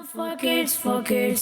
for kids, for kids.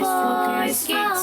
for kids,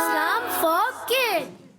Islam for kids.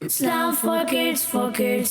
Islam for kids, for kids.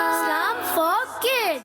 Islam for kids.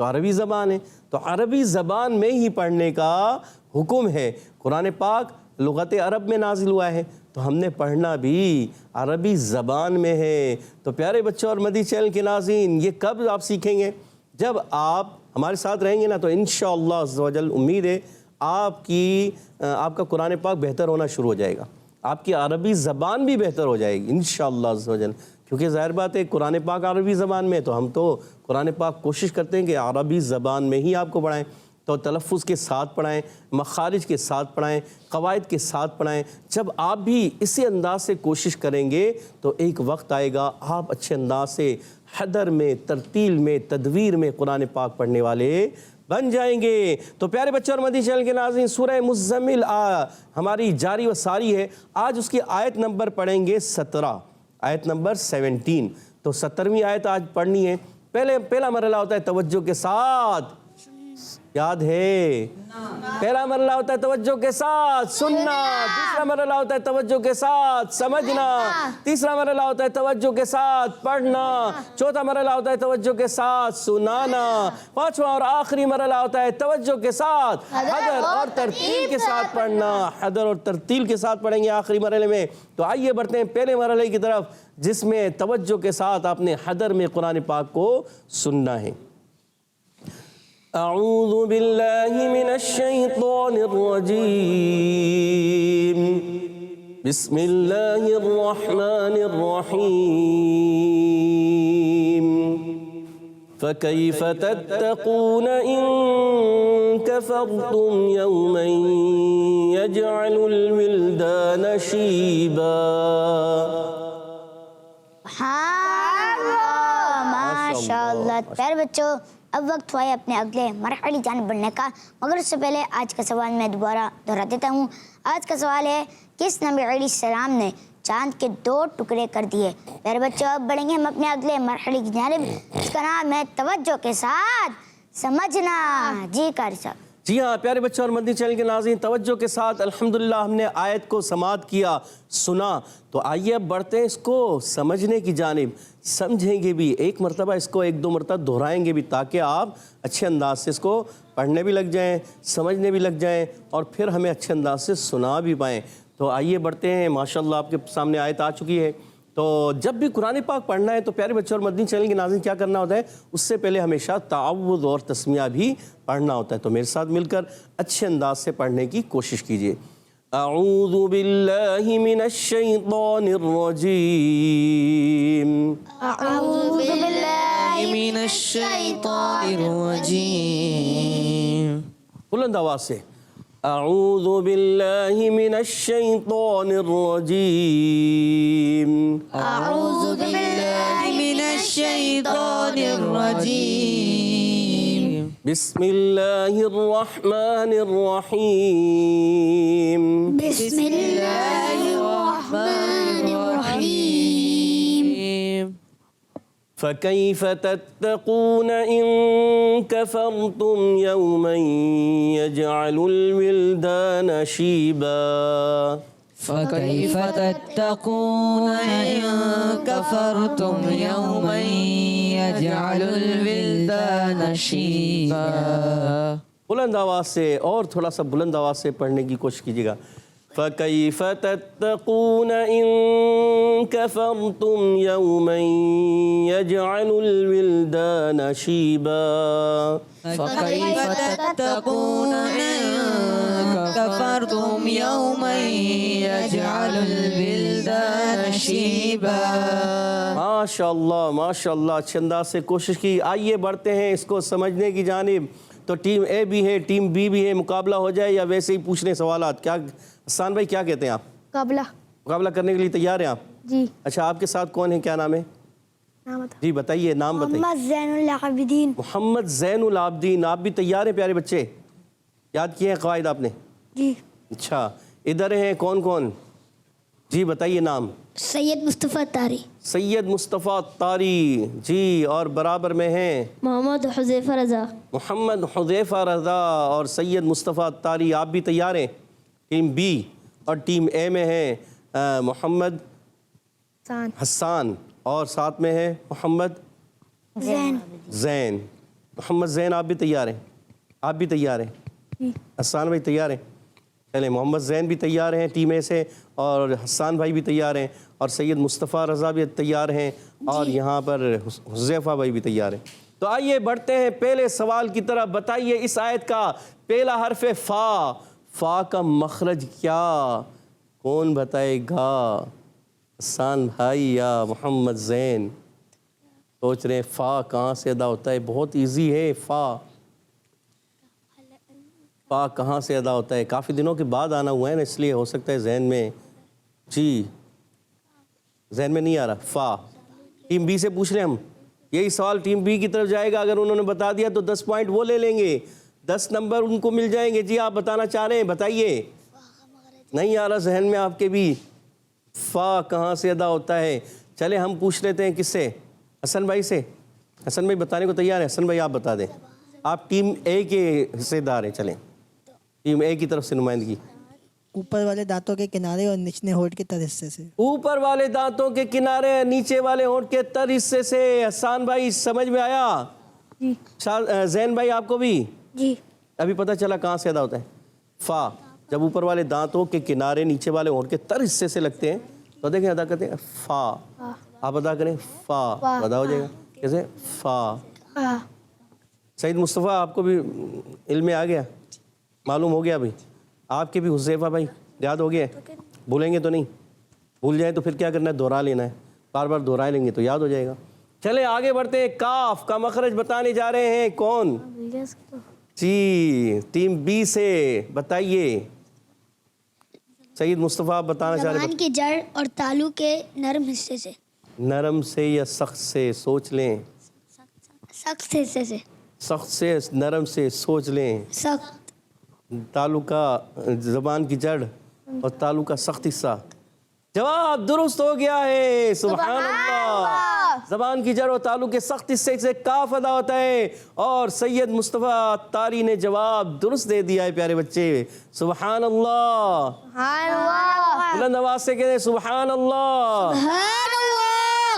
تو عربی زبان ہے، تو عربی زبان میں ہی پڑھنے کا حکم ہے۔ قرآن پاک لغت عرب میں نازل ہوا ہے تو ہم نے پڑھنا بھی عربی زبان میں ہے۔ تو پیارے بچوں اور مدی چینل کے ناظرین، یہ کب آپ سیکھیں گے؟ جب آپ ہمارے ساتھ رہیں گے نا، تو انشاءاللہ عز و جل امید ہے آپ کا قرآن پاک بہتر ہونا شروع ہو جائے گا، آپ کی عربی زبان بھی بہتر ہو جائے گی انشاءاللہ عز و جل، کیونکہ ظاہر بات ہے قرآن پاک عربی زبان میں، تو ہم تو قرآن پاک کوشش کرتے ہیں کہ عربی زبان میں ہی آپ کو پڑھائیں، تو تلفظ کے ساتھ پڑھائیں، مخارج کے ساتھ پڑھائیں، قواعد کے ساتھ پڑھائیں۔ جب آپ بھی اسی انداز سے کوشش کریں گے تو ایک وقت آئے گا آپ اچھے انداز سے حدر میں، ترتیل میں، تدویر میں قرآن پاک پڑھنے والے بن جائیں گے۔ تو پیارے بچوں اور مدی چینل کے ناظرین، سورہ مزمل ہماری جاری و ساری ہے۔ آج اس کی آیت نمبر پڑھیں گے 17، آیت نمبر 17۔ تو 17ویں آیت آج پڑھنی ہے۔ پہلا مرحلہ ہوتا ہے توجہ کے ساتھ، یاد ہے؟ پہلا مرحلہ ہوتا ہے توجہ کے ساتھ سننا، دوسرا مرحلہ ہوتا ہے توجہ کے ساتھ سمجھنا، تیسرا مرحلہ ہوتا ہے توجہ کے ساتھ پڑھنا، چوتھا مرحلہ ہوتا ہے توجہ کے ساتھ سنانا، پانچواں اور آخری مرحلہ ہوتا ہے توجہ کے ساتھ حدر اور ترتیل کے ساتھ پڑھنا۔ حدر اور ترتیل کے ساتھ پڑھیں گے آخری مرحلے میں۔ تو آئیے بڑھتے ہیں پہلے مرحلے کی طرف، جس میں توجہ کے ساتھ آپ نے حدر میں قرآن پاک کو سننا ہے۔ اعوذ باللہ من الشیطان الرجیم، بسم اللہ الرحمن الرحیم، فکیف تتقون ان کفرتم یوما یجعل الولدان شیبا۔ ماشاءاللہ۔ پیارے بچوں، اب وقت ہوا ہے اپنے اگلے مرحلے جانب بڑھنے کا، مگر اس سے پہلے آج کا سوال میں دوبارہ دہرا دیتا ہوں۔ آج کا سوال ہے، کس نبی علیہ السلام نے چاند کے 2 ٹکڑے کر دیے؟ پیارے بچوں، اب بڑھیں گے ہم اپنے اگلے مرحلے کی جانب، اس کا نام ہے توجہ کے ساتھ سمجھنا۔ جی قاری صاحب۔ جی ہاں پیارے بچوں اور مدنی چینل کے ناظرین، توجہ کے ساتھ الحمدللہ ہم نے آیت کو سماعت کیا، سنا۔ تو آئیے اب بڑھتے ہیں اس کو سمجھنے کی جانب، سمجھیں گے بھی، ایک مرتبہ اس کو 1-2 مرتبہ دہرائیں گے بھی، تاکہ آپ اچھے انداز سے اس کو پڑھنے بھی لگ جائیں، سمجھنے بھی لگ جائیں، اور پھر ہمیں اچھے انداز سے سنا بھی پائیں۔ تو آئیے بڑھتے ہیں، ماشاءاللہ آپ کے سامنے آیت آ چکی ہے۔ تو جب بھی قرآن پاک پڑھنا ہے تو پیارے بچوں اور مدنی چینل کے ناظرین کیا کرنا ہوتا ہے؟ اس سے پہلے ہمیشہ تعوذ اور تسمیہ بھی پڑھنا ہوتا ہے۔ تو میرے ساتھ مل کر اچھے انداز سے پڑھنے کی کوشش کیجیے۔ اعوذ باللہ من الشیطان الرجیم، اعوذ باللہ من الشیطان الرجیم، بلند آواز سے، اعوذ باللہ من الشیطان الرجیم، اعوذ باللہ من الشیطان الرجیم، بسم اللہ الرحمن الرحیم، بسم اللہ الرحمن الرحیم، فکیف تتقون ان کفرتم یوما یجعل الولدان شیبا۔ فكيف تتقون إن كفرتم يوما يجعل الولدان شيبا۔ بلند آواز سے، اور تھوڑا سا بلند آواز سے پڑھنے کی کوشش کیجیے گا۔ فَكَيْفَ تَتَّقُونَ إِن كَفَرْتُمْ يَوْمًا يَجْعَلُ الْوِلْدَانَ شِيبًا۔ فكيف تتقون إن كفرتم يوما يجعل الولدان شيبا۔ ماشاءاللہ ماشاءاللہ، اچھے انداز سے کوشش کی۔ آئیے بڑھتے ہیں اس کو سمجھنے کی جانب۔ تو ٹیم اے بھی ہے، ٹیم بی بھی ہے، مقابلہ ہو جائے یا ویسے ہی پوچھنے سوالات؟ کیا حسان بھائی کیا کہتے ہیں آپ؟ مقابلہ کرنے کے لیے تیار ہیں آپ؟ جی۔ اچھا، آپ کے ساتھ کون ہے، کیا نام ہے؟ جی بتائیے، نام بتائیے۔ محمد زین العابدین۔ محمد زین العابدین۔ آپ بھی تیار ہیں پیارے بچے؟ یاد کیے ہیں قواعد آپ نے؟ جی۔ اچھا، ادھر ہیں کون کون؟ جی بتائیے نام۔ سید مصطفیٰ طاری۔ سید مصطفیٰ طاری، جی، اور برابر میں ہیں محمد حذیفہ رضا۔ محمد حذیفہ رضا اور سید مصطفیٰ طاری۔ آپ بھی تیار ہیں؟ ٹیم بی اور ٹیم اے میں ہیں محمد حسان اور ساتھ میں ہے محمد زین۔ زین۔ محمد زین آپ بھی تیار ہیں؟ آپ بھی تیار ہیں؟ حسان بھائی تیار ہیں؟ چلیں محمد زین بھی تیار ہیں ٹیم اے سے، اور حسان بھائی بھی تیار ہیں، اور سید مصطفیٰ رضا بھی تیار ہیں، اور یہاں پر حذیفہ بھائی بھی تیار ہیں۔ تو آئیے بڑھتے ہیں پہلے سوال کی طرف۔ بتائیے اس آیت کا پہلا حرف فا، فا کا مخرج کیا؟ کون بتائے گا؟ حسان بھائی یا محمد زین؟ سوچ رہے ہیں فا کہاں سے ادا ہوتا ہے؟ بہت ایزی ہے فا۔ فا کہاں سے ادا ہوتا ہے؟ کافی دنوں کے بعد آنا ہوا ہے نا، اس لیے ہو سکتا ہے ذہن میں، جی ذہن میں نہیں آ رہا۔ فا ٹیم بی سے پوچھ لیں ہم، یہی سوال ٹیم بی کی طرف جائے گا، اگر انہوں نے بتا دیا تو 10 پوائنٹ وہ لے لیں گے، 10 نمبر ان کو مل جائیں گے۔ جی آپ بتانا چاہ رہے ہیں، بتائیے۔ نہیں آ رہا ذہن میں آپ کے بھی؟ فا کہاں سے ادا ہوتا ہے؟ چلے ہم پوچھ لیتے ہیں کس سے؟ حسن بھائی سے۔ حسن بھائی بتانے کو تیار ہے؟ حسن بھائی آپ بتا دیں، آپ ٹیم اے کے حصے دار ہیں، چلیں ٹیم اے کی طرف سے نمائندگی۔ اوپر والے دانتوں کے کنارے اور نچلے ہونٹ کے تر حصے سے۔ اوپر والے دانتوں کے کنارے، نیچے والے ہونٹ کے تر حصے سے۔ حسان بھائی سمجھ میں آیا؟ جی زین بھائی آپ کو بھی جی ابھی پتہ چلا کہاں سے ادا ہوتا ہے؟ فا جب اوپر والے دانتوں کے کنارے نیچے والے ہونٹ کے تر حصے سے لگتے ہیں تو دیکھیں ادا کرتے ہیں فا۔ آپ ادا کریں فا، ادا ہو جائے گا کیسے؟ فا۔ سعید مصطفیٰ آپ کو بھی علم میں آ گیا، معلوم ہو گیا ابھی؟ آپ کے بھی حذیفہ بھائی یاد ہو گیا ہے؟ بھولیں گے تو نہیں؟ بھول جائیں تو پھر کیا کرنا ہے؟ دہرا لینا ہے، بار بار دہرا لیں گے تو یاد ہو جائے گا۔ چلے آگے بڑھتے ہیں، کاف کا مخرج بتانے جا رہے ہیں، کون؟ جی ٹیم بی سے بتائیے، سعید مصطفیٰ آپ بتانا چاہ رہے ہیں۔ زبان کی جڑ اور تالو کے نرم حصے سے۔ نرم سے یا سخت سے؟ سوچ لیں۔ سخت حصے سے۔ سخت سے، نرم سے، سوچ لیں۔ سخت۔ تالو کا زبان کی جڑ اور تالو کا سخت حصہ۔ جواب درست ہو گیا ہے، سبحان اللہ۔ زبان کی جڑ اور تالو کے سخت حصے سے کاف ادا ہوتا ہے، اور سید مصطفیٰ تاری نے جواب درست دے دیا ہے پیارے بچے، سبحان اللہ۔ بلند آواز سے کہتے ہیں سبحان اللہ۔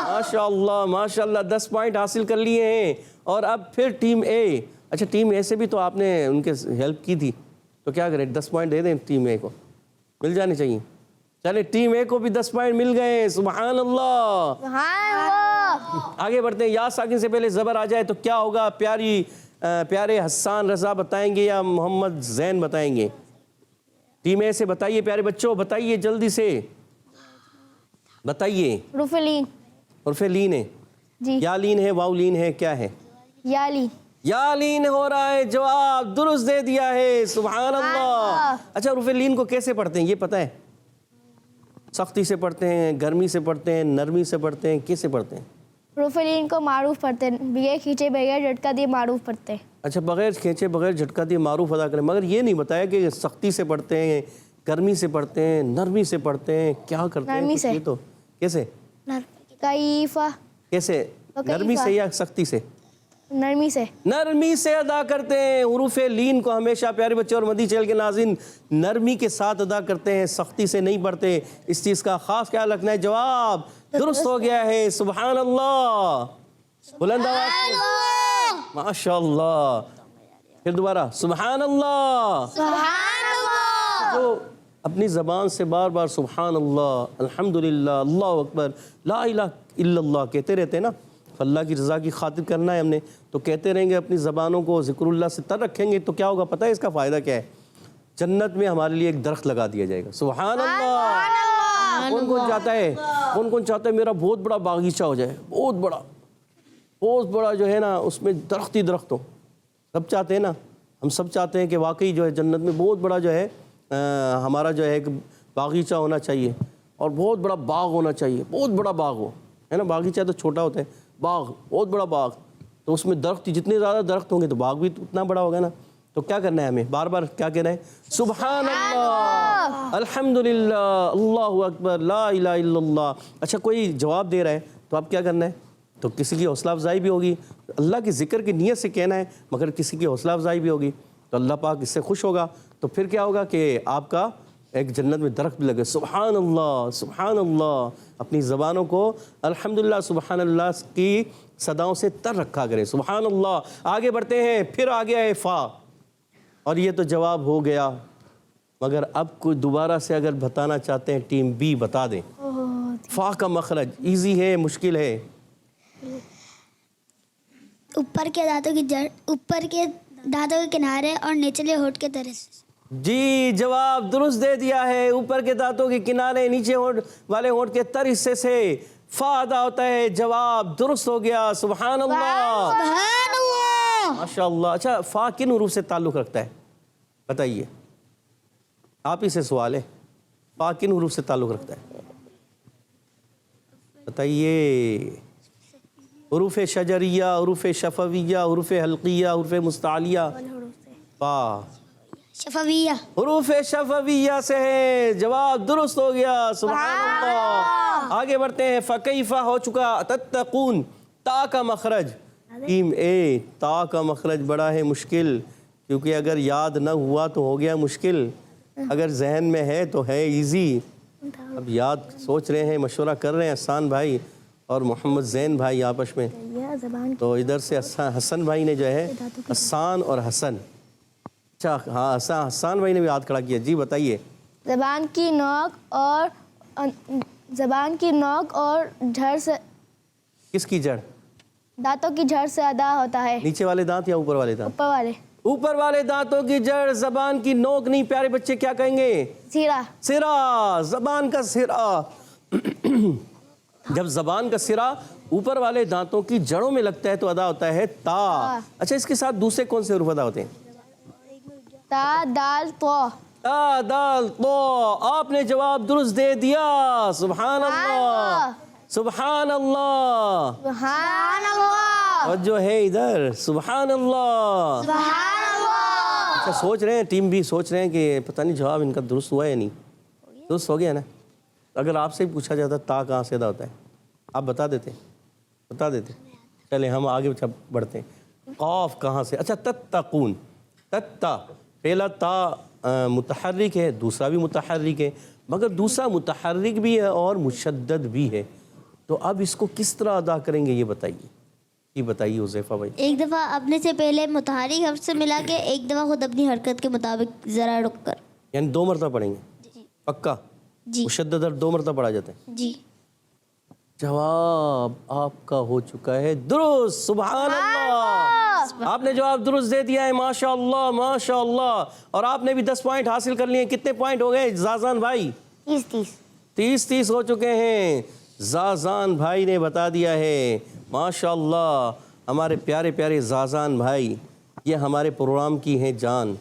ماشاء اللہ ماشاء اللہ، 10 پوائنٹ حاصل کر لیے ہیں۔ اور اب پھر ٹیم اے، اچھا ٹیم اے سے بھی تو آپ نے ان کے ہیلپ کی تھی، تو کیا کریں 10 پوائنٹ دے دیں ٹیم اے کو، مل جانے چاہیے۔ چلے ٹیم اے کو بھی 10 پوائنٹ مل گئے، سبحان اللہ۔ آگے بڑھتے ہیں، یا ساکن سے پہلے زبر آ جائے تو کیا ہوگا؟ پیارے حسان رضا بتائیں گے یا محمد زین بتائیں گے؟ ٹیم اے سے بتائیے پیارے بچوں، بتائیے جلدی سے بتائیے۔ حروف لین۔ حرف لین ہے؟ جی یا لین ہے، واو لین ہے، کیا ہے؟ یا لین۔ یا لین ہو رہا ہے، جواب درست دے دیا ہے، سبحان اللہ۔ اچھا حرف لین کو کیسے پڑھتے ہیں یہ پتہ ہے؟ سختی سے پڑھتے ہیں، گرمی سے پڑھتے ہیں، نرمی سے پڑھتے ہیں، کیسے پڑھتے ہیں؟ حروف لین کو معروف پڑھتے ہیں، بغیر کھینچے بغیر جھٹکا دیے معروف پڑھتے ہیں۔ اچھا بغیر کھینچے بغیر جھٹکا دیے معروف ادا کریں، مگر یہ نہیں بتایا کہ سختی سے پڑھتے ہیں، گرمی سے پڑھتے ہیں، نرمی سے پڑھتے ہیں، کیا کرتے ہیں؟ نرمی سے۔ یہ تو کیسے؟ کیفا۔ کیسے؟ نرمی سے یا سختی سے؟ نرمی سے۔ نرمی سے ادا کرتے ہیں۔ حروف لین کو ہمیشہ پیارے بچے اور مدی چینل کے ناظرین نرمی کے ساتھ ادا کرتے ہیں، سختی سے نہیں پڑھتے، اس چیز کا خاص خیال رکھنا ہے۔ جواب درست ہو گیا ہے، سبحان اللہ۔ بلند آواز سے ماشاء اللہ، پھر دوبارہ سبحان اللہ۔ جو اپنی زبان سے بار بار سبحان اللہ، الحمدللہ، اللہ اکبر، لا الہ الا اللہ کہتے رہتے ہیں نا، اللہ کی رضا کی خاطر کرنا ہے ہم نے، تو کہتے رہیں گے، اپنی زبانوں کو ذکر اللہ سے تر رکھیں گے تو کیا ہوگا پتہ ہے اس کا فائدہ کیا ہے؟ جنت میں ہمارے لیے ایک درخت لگا دیا جائے گا، سبحان اللہ۔ کون کون چاہتا ہے، کون کون چاہتا ہے میرا بہت بڑا باغیچہ ہو جائے، بہت بڑا جو ہے نا، اس میں درخت ہی درخت ہو؟ سب چاہتے ہیں نا، ہم سب چاہتے ہیں کہ واقعی جو ہے جنت میں بہت بڑا جو ہے ہمارا جو ہے ایک باغیچہ ہونا چاہیے، اور بہت بڑا باغ ہونا چاہیے، بہت بڑا باغ ہو، ہے نا؟ باغیچہ تو چھوٹا ہوتا ہے، باغ بہت بڑا باغ، تو اس میں درخت جتنے زیادہ درخت ہوں گے تو باغ بھی اتنا بڑا ہوگا نا۔ تو کیا کرنا ہے ہمیں؟ بار بار کیا کہنا ہے؟ سبحان اللہ، الحمدللہ، اللہ اکبر، لا الہ الا اللہ۔ اچھا کوئی جواب دے رہا ہے تو اب کیا کرنا ہے؟ تو کسی کی حوصلہ افزائی بھی ہوگی، اللہ کی ذکر کی نیت سے کہنا ہے، مگر کسی کی حوصلہ افزائی بھی ہوگی تو اللہ پاک اس سے خوش ہوگا، تو پھر کیا ہوگا کہ آپ کا ایک جنت میں درخت بھی لگے. سبحان اللہ سبحان اللہ. اپنی زبانوں کو الحمدللہ سبحان اللہ کی صداؤں سے تر رکھا کریں. سبحان اللہ. آگے بڑھتے ہیں. پھر آ گیا ہے فا, اور یہ تو جواب ہو گیا, مگر اب کوئی دوبارہ سے اگر بتانا چاہتے ہیں ٹیم بی بتا دیں. فا کا مخرج ایزی ہے مشکل ہے؟ اوپر کے دانتوں کی جڑ, اوپر کے دانتوں کے کنارے اور نچلے ہونٹ کے طرف سے. جی جواب درست دے دیا ہے. اوپر کے دانتوں کے کنارے نیچے ہونٹ والے ہونٹ کے تر حصے سے فا ادا ہوتا ہے. جواب درست ہو گیا. سبحان اللہ ماشاء اللہ. اچھا فا کن حروف سے تعلق رکھتا ہے بتائیے؟ آپ ہی سے سوال ہے. فا کن حروف سے تعلق رکھتا ہے بتائیے؟ حروف شجریہ, حروف شفویہ, حروف حلقیہ, حروف مستعلیہ. فا شفویہ. حروف شفویہ سے ہے. جواب درست ہو گیا. سبحان اللہ. آگے بڑھتے ہیں. فکیفہ ہو چکا. تتقون تا کا مخرج. ٹیم اے تا کا مخرج بڑا ہے مشکل, کیونکہ اگر یاد نہ ہوا تو ہو گیا مشکل, اگر ذہن میں ہے تو ہے ایزی. اب یاد سوچ رہے ہیں, مشورہ کر رہے ہیں حسان بھائی اور محمد زین بھائی آپس میں. تو ادھر سے حسن بھائی نے جو ہے حسان اور حسن, اچھا ہاں حسان بھائی نے بھی ہاتھ کھڑا کیا. جی بتائیے. زبان کی نوک اور جڑ سے. کس کی جڑ؟ دانتوں کی جڑ سے ادا ہوتا ہے. نیچے والے دانت یا اوپر والے دانت؟ اوپر والے. اوپر والے دانتوں کی جڑ. زبان کی نوک نہیں پیارے بچے, کیا کہیں گے؟ سیرا. سرا. زبان کا سرا. جب زبان کا سرا اوپر والے دانتوں کی جڑوں میں لگتا ہے تو ادا ہوتا ہے تا. اچھا اس کے ساتھ دوسرے کون سے حروف ادا ہوتے ہیں؟ تا دال تو. تا دال تو. آپ نے جواب درست دے دیا. سبحان اللہ سبحان اللہ. سبحان اللہ. اور جو ہے ادھر سبحان اللہ. سبحان اللہ. اچھا سوچ رہے ہیں ٹیم بھی سوچ رہے ہیں کہ پتہ نہیں جواب ان کا درست ہوا یا نہیں. درست ہو گیا نا؟ اگر آپ سے پوچھا جاتا تا کہاں سے ادا ہوتا ہے آپ بتا دیتے؟ چلے ہم آگے بڑھتے ہیں. قاف کہاں سے؟ اچھا تتقون. تتا پہلا تا متحرک ہے, دوسرا بھی متحرک ہے, مگر دوسرا متحرک بھی ہے اور مشدد بھی ہے. تو اب اس کو کس طرح ادا کریں گے یہ بتائیے. یہ بتائیے حذیفہ بھائی. ایک دفعہ اپنے سے پہلے متحرک حرف سے ملا کے, ایک دفعہ خود اپنی حرکت کے مطابق ذرا رک کر. یعنی 2 مرتبہ پڑھیں گے پکا؟ جی مشدد حرف 2 مرتبہ پڑھا جاتا ہے. جی. جواب آپ کا ہو چکا ہے درست. سبحان اللہ. آپ نے جواب درست دے دیا ہے. ماشاء اللہ ماشاء اللہ. اور آپ نے بھی 10 پوائنٹ حاصل کر لیے. کتنے پوائنٹ ہو گئے زازان بھائی؟ 30 ہو چکے ہیں. زازان بھائی نے بتا دیا ہے. ماشاء اللہ. ہمارے پیارے پیارے زازان بھائی, یہ ہمارے پروگرام کی ہیں جان,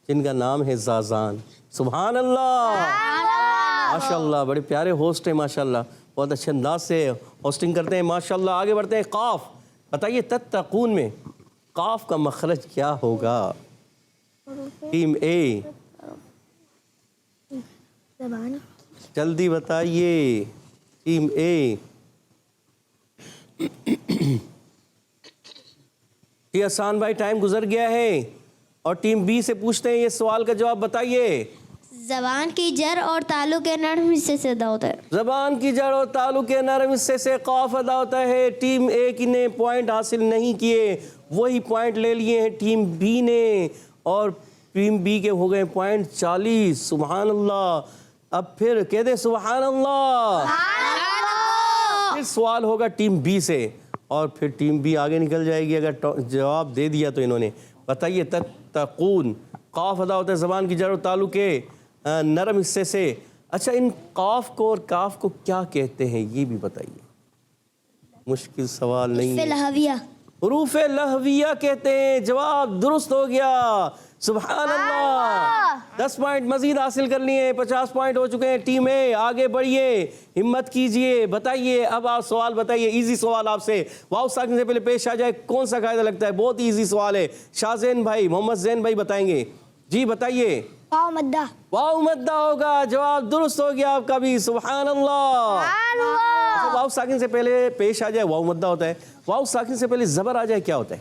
جن کا نام ہے زازان. سبحان اللہ ماشاء اللہ. بڑے پیارے ہوسٹ ہیں ماشاء اللہ, بہت اچھے انداز سے ہوسٹنگ کرتے ہیں ماشاء اللہ. آگے بڑھتے ہیں. قاف بتائیے. تتقون میں قاف کا مخرج کیا ہوگا؟ ٹیم اے جلدی بتائیے. ٹیم اے. یہ حسان بھائی ٹائم گزر گیا ہے, اور ٹیم بی سے پوچھتے ہیں یہ سوال کا جواب بتائیے. زبان کی جڑ اور تالو کے نرم حصے سے ادا ہوتا ہے. زبان کی جڑ اور تالو کے نرم حصے سے قاف ادا ہوتا ہے. ٹیم اے کی نے پوائنٹ حاصل نہیں کیے, وہی پوائنٹ لے لیے ہیں ٹیم بی نے, اور ٹیم بی کے ہو گئے پوائنٹ 40. سبحان اللہ. اب پھر کہہ دیں سبحان اللہ. پھر سوال ہوگا ٹیم بی سے, اور پھر ٹیم بی آگے نکل جائے گی اگر جواب دے دیا تو انہوں نے. بتائیے. تتقون قاف ادا ہوتا ہے زبان کی جڑ اور تالو کے نرم حصے سے. اچھا ان قاف کو اور کاف کو کیا کہتے ہیں یہ بھی بتائیے. مشکل سوال نہیں ہے. لہویہ. حروف لہویہ کہتے ہیں. جواب درست ہو گیا. سبحان اللہ. 10 پوائنٹ مزید حاصل کر لیے. 50 پوائنٹ ہو چکے ہیں. ٹیم اے آگے بڑھیے, ہمت کیجئے. بتائیے اب آپ سوال بتائیے. ایزی سوال آپ سے واو ساکن سے پہلے پیش آ جائے. کون سا قاعدہ لگتا ہے؟ بہت ایزی سوال ہے. شاہ زین بھائی, محمد زین بھائی بتائیں گے. جی بتائیے. واو مدہ. واو مدہ ہوگا. جواب درست ہو گیا آپ کا بھی. سبحان اللہ. واو ساکن سے پہلے پیش آ جائے واو مدہ ہوتا ہے. واو ساکن سے پہلے زبر آ جائے کیا ہوتا ہے؟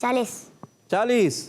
40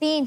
3।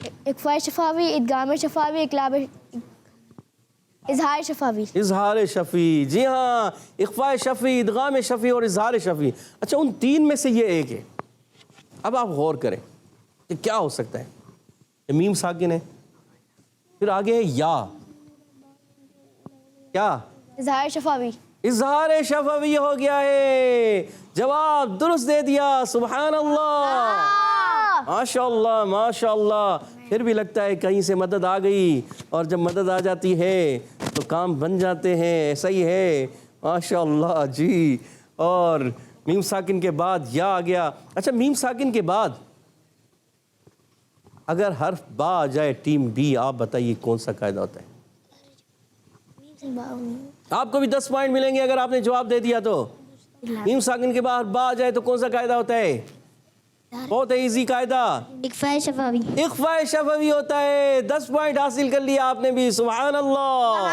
اخفاء شفاوی، ادغام شفاوی، اقلاب، اظہار شفاوی. اظہار شفی، جی ہاں، اخفاء شفی، ادغام شفی اور اظہار شفی. اچھا ان تین میں سے یہ ایک ہے. اب آپ غور کریں کہ کیا ہو سکتا ہے. یہ میم ساکن ہے، پھر آگے ہے یا، کیا؟ اظہار شفاوی. اظہار شفوی ہو گیا ہے. جواب درست دے دیا، سبحان اللہ، ماشاء اللہ ماشاء اللہ. پھر بھی لگتا ہے کہیں سے مدد آ گئی، اور جب مدد آ جاتی ہے تو کام بن جاتے ہیں. ایسا ہی ہے، ماشاء اللہ. جی، اور میم ساکن کے بعد یا آ گیا. اچھا میم ساکن کے بعد اگر حرف با آ جائے ٹیم بی، آپ بتائیے کون سا قاعدہ ہوتا ہے؟ آپ کو بھی 10 پوائنٹ ملیں گے اگر آپ نے جواب دے دیا تو. میم ساکن کے بعد با آ جائے تو کون سا قاعدہ ہوتا ہے؟ بہت ایزی قاعدہ، اخفاء شفاوی. اخفاء شفوی ہوتا ہے. 10 پوائنٹ حاصل کر لیا آپ نے بھی، سبحان اللہ.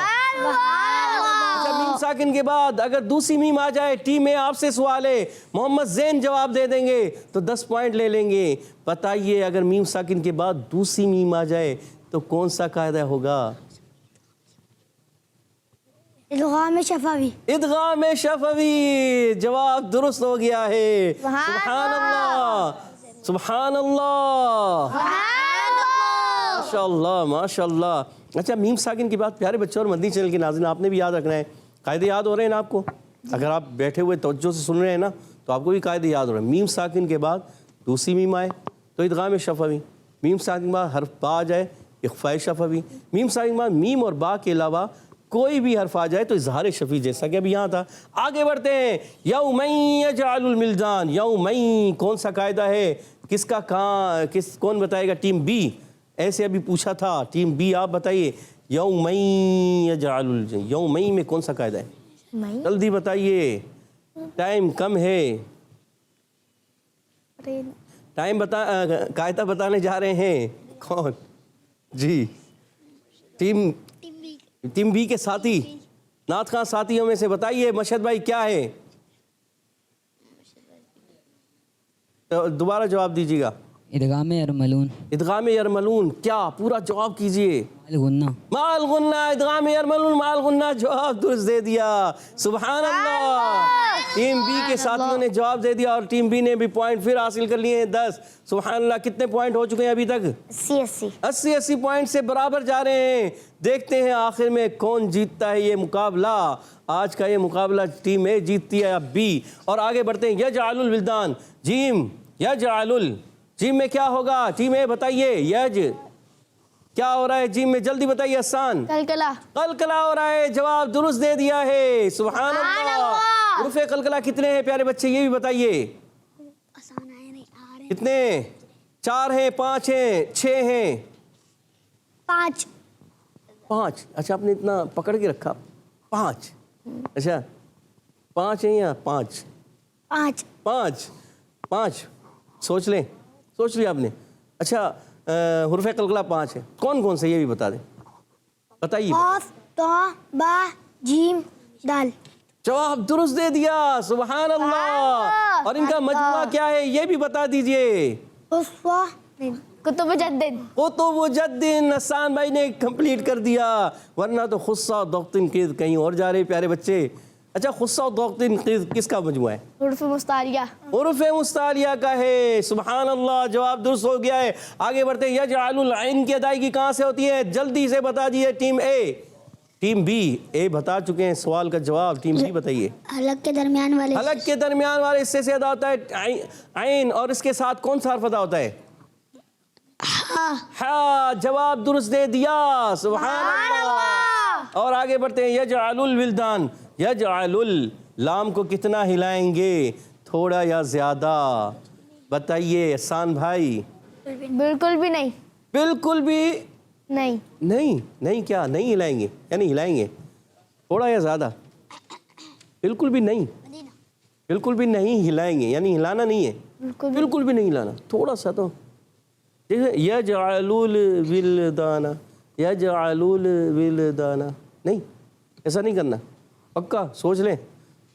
اچھا میم ساکن کے بعد اگر دوسری میم آ جائے ٹیم میں، آپ سے سوال ہے، محمد زین جواب دے دیں گے تو 10 پوائنٹ لے لیں گے. بتائیے اگر میم ساکن کے بعد دوسری میم آ جائے تو کون سا قاعدہ ہوگا؟ ادغام شفاوی. ادغام شفوی. جواب درست ہو گیا ہے. سبحان اللہ، سبحان اللہ، ماشاء اللہ ماشاء اللہ. اچھا میم ساکن کی بات پیارے بچوں اور مدنی چینل کے ناظرین آپ نے بھی یاد رکھنا ہے. قاعدے یاد ہو رہے ہیں نا آپ کو؟ اگر آپ بیٹھے ہوئے توجہ سے سن رہے ہیں نا تو آپ کو بھی قاعدے یاد ہو رہے ہیں. میم ساکن کے بعد دوسری میم آئے تو ادغام شفوی. میم ساکن کے بعد حرف با آ جائے اخفاء شفوی. میم ساکن کے بعد میم اور با کے علاوہ کوئی بھی حرف آ جائے تو اظہار شفی، جیسا کہ ابھی یہاں تھا. آگے بڑھتے ہیں. یومئ یجعل الولدان، یومئ کون سا قاعدہ ہے؟ کس کا کون بتائے گا؟ Team B. ایسے ابھی پوچھا تھا، ٹیم بی آپ بتائیے. یومئ یجعل الولدان، یومئ میں کون سا قاعدہ ہے؟ جلدی بتائیے، ٹائم کم ہے. قاعدہ بتانے جا رہے ہیں. کون؟ جی ٹیم بی کے ساتھی، نعت خواں ساتھیوں میں سے بتائیے. مشہد بھائی کیا ہے؟ دوبارہ جواب دیجیے گا. ادغام یرملون. ادغام یرملون. کیا؟ پورا جواب کیجئے. الغنہ. مال غنہ، ادغام یرملون مال غنہ. جواب درست دے دیا، سبحان اللہ. ٹیم بی کے ساتھیوں نے جواب دے دیا اور ٹیم بی نے بھی پوائنٹ پھر حاصل کر لیے ہیں 10. سبحان اللہ. کتنے پوائنٹ ہو چکے ہیں ابھی تک؟ 80 پوائنٹ سے برابر جا رہے ہیں. دیکھتے ہیں آخر میں کون جیتتا ہے یہ مقابلہ. آج کا یہ مقابلہ ٹیم اے جیتتی ہے یا بی. اور آگے بڑھتے ہیں. یجعل الولدان، جیم، یجعل جیم میں کیا ہوگا؟ ٹیم اے بتائیے. یج کیا ہو رہا ہے جیم میں؟ جلدی بتائیے. آسان، قلقلہ. قلقلہ ہو رہا ہے. جواب درست دے دیا ہے، سبحان اللہ. حروف قلقلہ کتنے ہیں پیارے بچے؟ یہ بھی بتائیے. کتنے؟ 4 ہیں، 5 ہیں، 6 ہیں؟ 5. اچھا آپ نے اتنا پکڑ کے رکھا. 5. اچھا 5 ہیں یا 5؟ 5. سوچ لیں، سوچ لیا آپ نے. اچھا حروف قلقلہ 5 ہیں. کون کون سے یہ بھی بتا دیں، بتائیے. قاف، طا، با، جیم، دال. جواب درست دے دیا، سبحان اللہ. اور ان کا مجموعہ کیا ہے یہ بھی بتا دیجئے. کتب جدن. قطب جدن. حسان بھائی نے کمپلیٹ کر دیا، ورنہ تو خصہ دوقتن قید کہیں اور جا رہے پیارے بچے. اچھا خصہ و دوقتن قید کس کا مجموعہ ہے؟ حروف مستعلیہ. حروف مستعلیہ کا ہے. سبحان اللہ. جواب درست ہو گیا ہے. آگے بڑھتے ہیں. یجعل العین کی ادائیگی کہاں سے ہوتی ہے؟ جلدی سے بتا دیجئے. ٹیم اے، ٹیم بی. اے بتا چکے ہیں سوال کا جواب. ٹیم بی بتائیے. حلق کے درمیان والے. حلق کے درمیان والے حصے سے ادا ہوتا ہے عین، اور اس کے ساتھ کون سا حرف ادا ہوتا ہے؟ ہاں. جواب درست دے دیا، سبحان اللہ. اور آگے بڑھتے ہیں. یجعل الولدان، یجعل لام کو کتنا ہلائیں گے؟ تھوڑا یا زیادہ؟ بتائیے احسان بھائی. بالکل بھی نہیں. بالکل بھی نہیں. نہیں کیا نہیں ہلائیں گے؟ یعنی ہلائیں گے تھوڑا یا زیادہ؟ بالکل بھی نہیں. بالکل بھی نہیں ہلائیں گے یعنی ہلانا نہیں ہے. بالکل بھی نہیں ہلانا، تھوڑا سا تو. یجعل الولدان، یجعل الولدان. نہیں، ایسا نہیں کرنا. پکا سوچ لیں.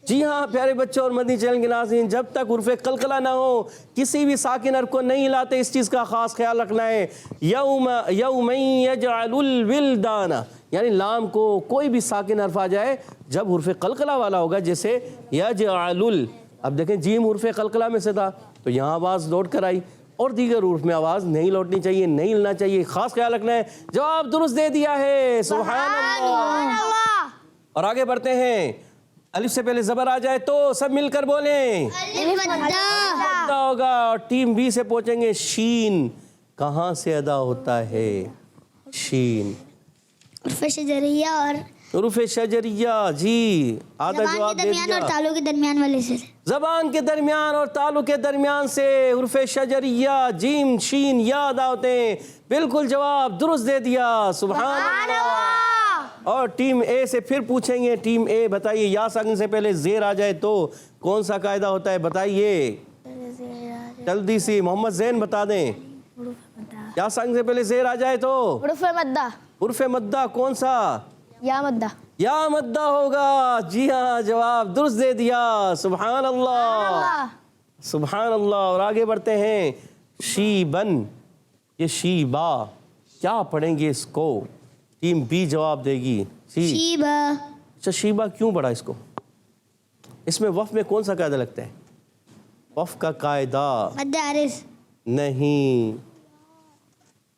جی ہاں پیارے بچوں اور مدنی چینل کے ناظرین، جب تک حرف قلقلہ نہ ہو کسی بھی ساکن حرف کو نہیں لاتے، اس چیز کا خاص خیال رکھنا ہے۔ یوم یجعل الولدان، یعنی لام کو کوئی بھی ساکن حرف آ جائے جب حرف قلقلہ والا ہوگا، جیسے یجعل، اب دیکھیں جیم حرف قلقلہ میں سے تھا تو یہاں آواز لوٹ کر آئی، اور دیگر حروف میں آواز نہیں لوٹنی چاہیے، نہیں ہلنا چاہیے، خاص خیال رکھنا ہے۔ جواب درست دے دیا ہے، سبحان اللہ۔ اور آگے بڑھتے ہیں، الف سے پہلے زبر آ جائے تو سب مل کر بولیں مدہ ہوگا، اور ٹیم بی سے پوچھیں گے شین کہاں سے ادا ہوتا ہے؟ شین حرف شجریہ اور حروف شجریہ، جی آدھا زبان جواب کے دے درمیان دیا۔ اور تالوں کے درمیان والے سے زبان کے درمیان اور تالو کے درمیان سے حروف شجریہ جیم شین یا ادا ہوتے ہیں، بالکل جواب درست دے دیا، سبحان اللہ۔ اور ٹیم اے سے پھر پوچھیں گے، ٹیم اے بتائیے یا ساکن سے پہلے زیر آ جائے تو کون سا قاعدہ ہوتا ہے؟ بتائیے جلدی سی، محمد زین بتا دیں۔ یا ساکن سے پہلے زیر آ جائے تو حروف مدہ، حرف مدہ کون سا؟ یا مدہ، یا مدہ ہوگا، جی ہاں جواب درست دے دیا، سبحان اللہ سبحان اللہ۔ اور آگے بڑھتے ہیں، شیبن، یہ شیبا کیا پڑھیں گے اس کو؟ ٹیم بی جواب دے گی شیبہ۔ اچھا شیبا کیوں پڑھا اس کو؟ اس میں وف میں کون سا قاعدہ لگتا ہے؟ وف کا قاعدہ مد عارض نہیں،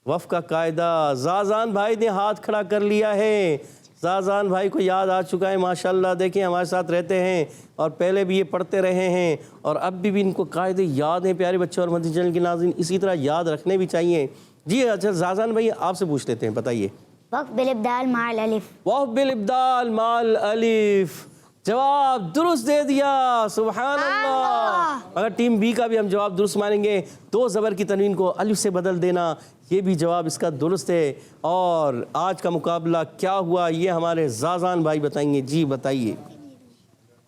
وف کا قاعدہ۔ زازان بھائی نے ہاتھ کھڑا کر لیا ہے، زازان بھائی کو یاد آ چکا ہے ماشاءاللہ، دیکھیں ہمارے ساتھ رہتے ہیں اور پہلے بھی یہ پڑھتے رہے ہیں اور اب بھی ان کو قاعدے یاد ہیں۔ پیارے بچوں اور مدنی چینل کے ناظرین اسی طرح یاد رکھنے بھی چاہیے۔ جی اچھا زازان بھائی آپ سے پوچھ لیتے ہیں، بتائیے۔ وقف بالابدال مع الالف، وقف بالابدال مع الالف، جواب درست دے دیا، سبحان اللہ۔ اگر ٹیم بی کا بھی ہم جواب درست مانیں گے تو زبر کی تنوین کو الف سے بدل دینا، یہ بھی جواب اس کا درست ہے۔ اور آج کا مقابلہ کیا ہوا یہ ہمارے زازان بھائی بتائیں گے، جی بتائیے۔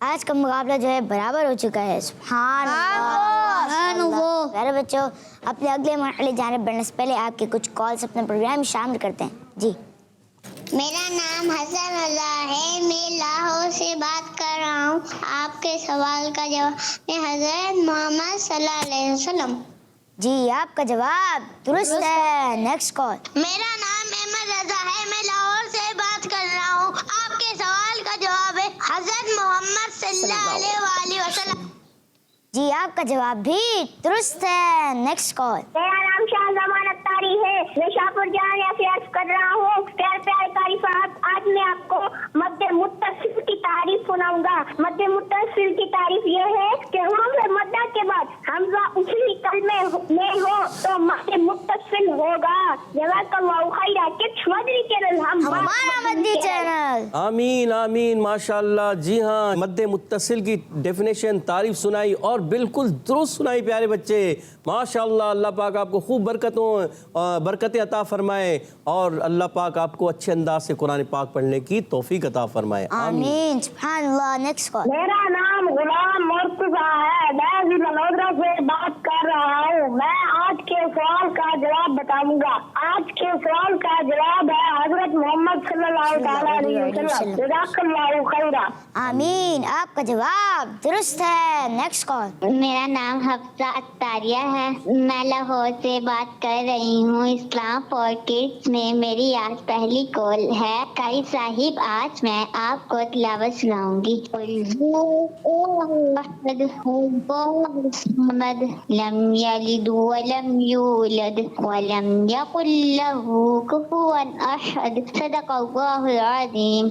آج کا مقابلہ جو ہے برابر ہو چکا ہے، سبحان اللہ۔ پیارے بچوں، اپنے اگلے مرحلے جانب بڑھنے سے پہلے آپ کے کچھ کالز اپنے پروگرام میں شامل کرتے ہیں۔ جی میرا نام حسن رضا ہے، میں لاہور سے بات کر رہا ہوں۔ آپ کے سوال کا جواب میں حضرت محمد صلی اللہ علیہ وسلم۔ جی آپ کا جواب درست ہے، نیکسٹ کال۔ میرا نام احمد رضا ہے، میں لاہور سے بات کر رہا ہوں۔ آپ کے سوال کا جواب ہے حضرت محمد صلی اللہ علیہ وآلہ وسلم۔ جی آپ کا جواب بھی درست ہے، نیکسٹ کال۔ میرا نام شاہ زمان اختاری ہے، میں شاہپور جامعہ سے عرض کر رہا ہوں۔ پیارے پیارے قاری صاحب، آج میں آپ کو مد متصل کی تعریف سناؤں گا۔ مد متصل کی تعریف یہ ہے کہ حروف مدہ کے بعد حمزہ اسی کلمے میں ہو تو مد متصل ہوگا۔ جزاک اللہ خیرا۔ کچھ مدنی چینل ہمارا مدنی چینل۔ آمین آمین، ماشاءاللہ۔ جی ہاں، مد متصل کی ڈیفینیشن تعریف سنائی اور بالکل درست سنائی پیارے بچے، ماشاءاللہ۔ اللہ پاک آپ کو خوب برکتیں عطا فرمائے اور اللہ پاک آپ کو اچھے انداز سے قرآن پاک پڑھنے کی توفیق عطا فرمائے، آمین، سبحان اللہ، نیکسٹ کال۔ میرا نام غلام مرتضیٰ ہے، میں ضلع لودھرا سے بات کر رہا ہوں۔ میں آج کے سوال کا جواب بتاؤں گا۔ آج کے سوال کا جواب ہے حضرت محمد صلی اللہ تعالیٰ علیہ وسلم۔ جزاک اللہ خیرا۔ آمین، آپ کا جواب درست ہے، نیکسٹ کال۔ میرا نام حفصہ اختاریہ ہے، میں لاہور سے بات کر رہی ہوں۔ اسلام فور کڈس میں میری آج پہلی کال ہے۔ قاری صاحب، آج میں آپ کو تلاوت سناؤں گی۔ محمد لم یلد ولم یولد ولم یکن لہ کفوا احد، صدق اللہ العظیم۔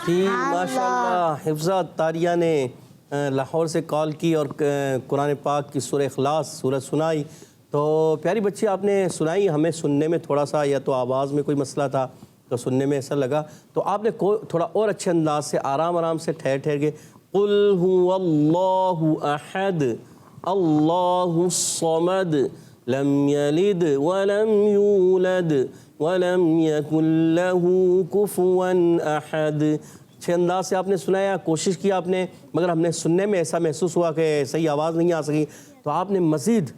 جی ماشاءاللہ، حفظہ تاریہ نے لاہور سے کال کی اور قرآن پاک کی سورہ اخلاص سورہ سنائی۔ تو پیاری بچی آپ نے سنائی، ہمیں سننے میں تھوڑا سا یا تو آواز میں کوئی مسئلہ تھا تو سننے میں ایسا لگا، تو آپ نے تھوڑا اور اچھے انداز سے آرام سے ٹھہر کے قل هو اللہ احد اللہ الصمد لم یلد ولم یولد ولم یکن لہ کفوا احد۔ اچھے انداز سے آپ نے سنایا، کوشش کی آپ نے، مگر ہم نے سننے میں ایسا محسوس ہوا کہ صحیح آواز نہیں آ سکی، تو آپ نے مزید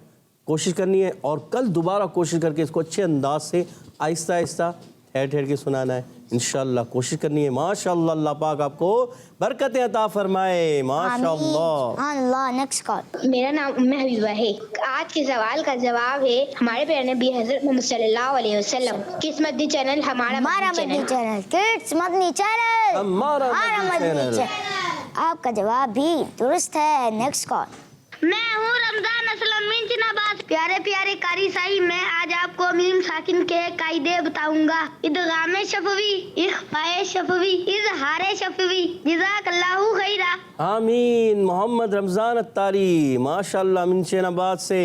کوشش کرنی ہے اور کل دوبارہ کوشش کر کے اس کو اچھے انداز سے آہستہ آہستہ ٹھہر ٹھہر کے سنانا ہے انشاءاللہ، کوشش کرنی ہے. ماشاءاللہ اللہ پاک آپ کو برکتیں عطا فرمائے. ماشاءاللہ. سبحان اللہ. Next call. میرا نام ام حبیبہ ہے. آج کے سوال کا جواب ہے ہمارے پیارے نبی حضرت محمد صلی اللہ علیہ وسلم. کس مدنی چینل؟ ہمارا مدنی چینل. کڈس مدنی چینل. ہمارا مدنی چینل. آپ کا جواب بھی درست ہے. Next call. میں ہوں رمضان اسلم منچن عباس. پیارے پیارے قاری صاحب، میں آج آپ کو میم ساکن کے قاعدے بتاؤں گا. ادغام شفوی، اخفاء شفوی، اظہار شفوی. جزاک اللہ خیرا. آمین. محمد رمضان اتاری ماشاءاللہ من شین آباد سے.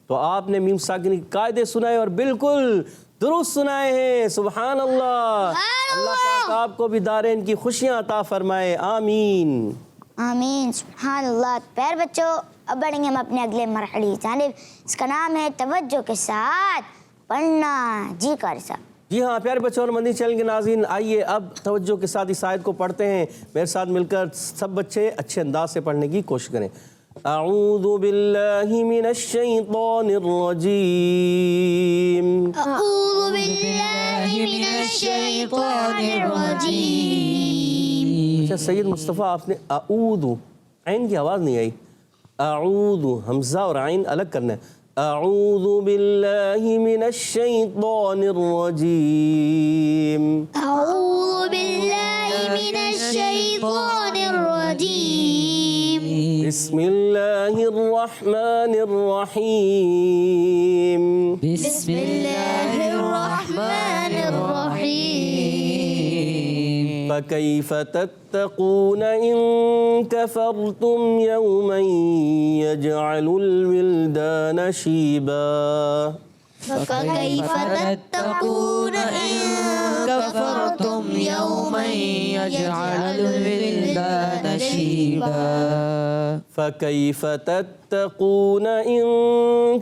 تو آپ نے میم ساکن کے قاعدے سنائے اور بالکل درست سنائے ہیں. سبحان اللہ. اللہ پاک آپ کو بھی دارین کی خوشیاں عطا فرمائے. آمین. آمین. سبحان اللہ. پیارے بچوں، اب بڑھیں گے ہم اپنے اگلے مرحلے کی جانب. اس کا نام ہے توجہ کے ساتھ پڑھنا. جی قاری صاحب. جی ہاں پیارے بچوں اور مدنی چینل کے ناظرین، آئیے اب توجہ کے ساتھ اس آیت کو پڑھتے ہیں. میرے ساتھ مل کر سب بچے اچھے انداز سے پڑھنے کی کوشش کریں. اعوذ باللہ من الشیطان الرجیم. اعوذ باللہ من الشیطان الرجیم. اچھا سید مصطفیٰ، آپ نے اعوذ، عین کی آواز نہیں آئی. اعوذ، حمزہ اور عین الگ کرنا ہے. اعوذ باللہ من الشیطان الرجیم. اعوذ باللہ من الشیطان الرجیم. بسم اللہ الرحمن الرحیم. بسم اللہ الرحمن الرحیم. فکیف تتقون ان کفرتم یوما یجعل الولدان شیبا. فکیف تتقون ان کفرتم یوما یجعل الولدان شیبا. فکیف تتقون ان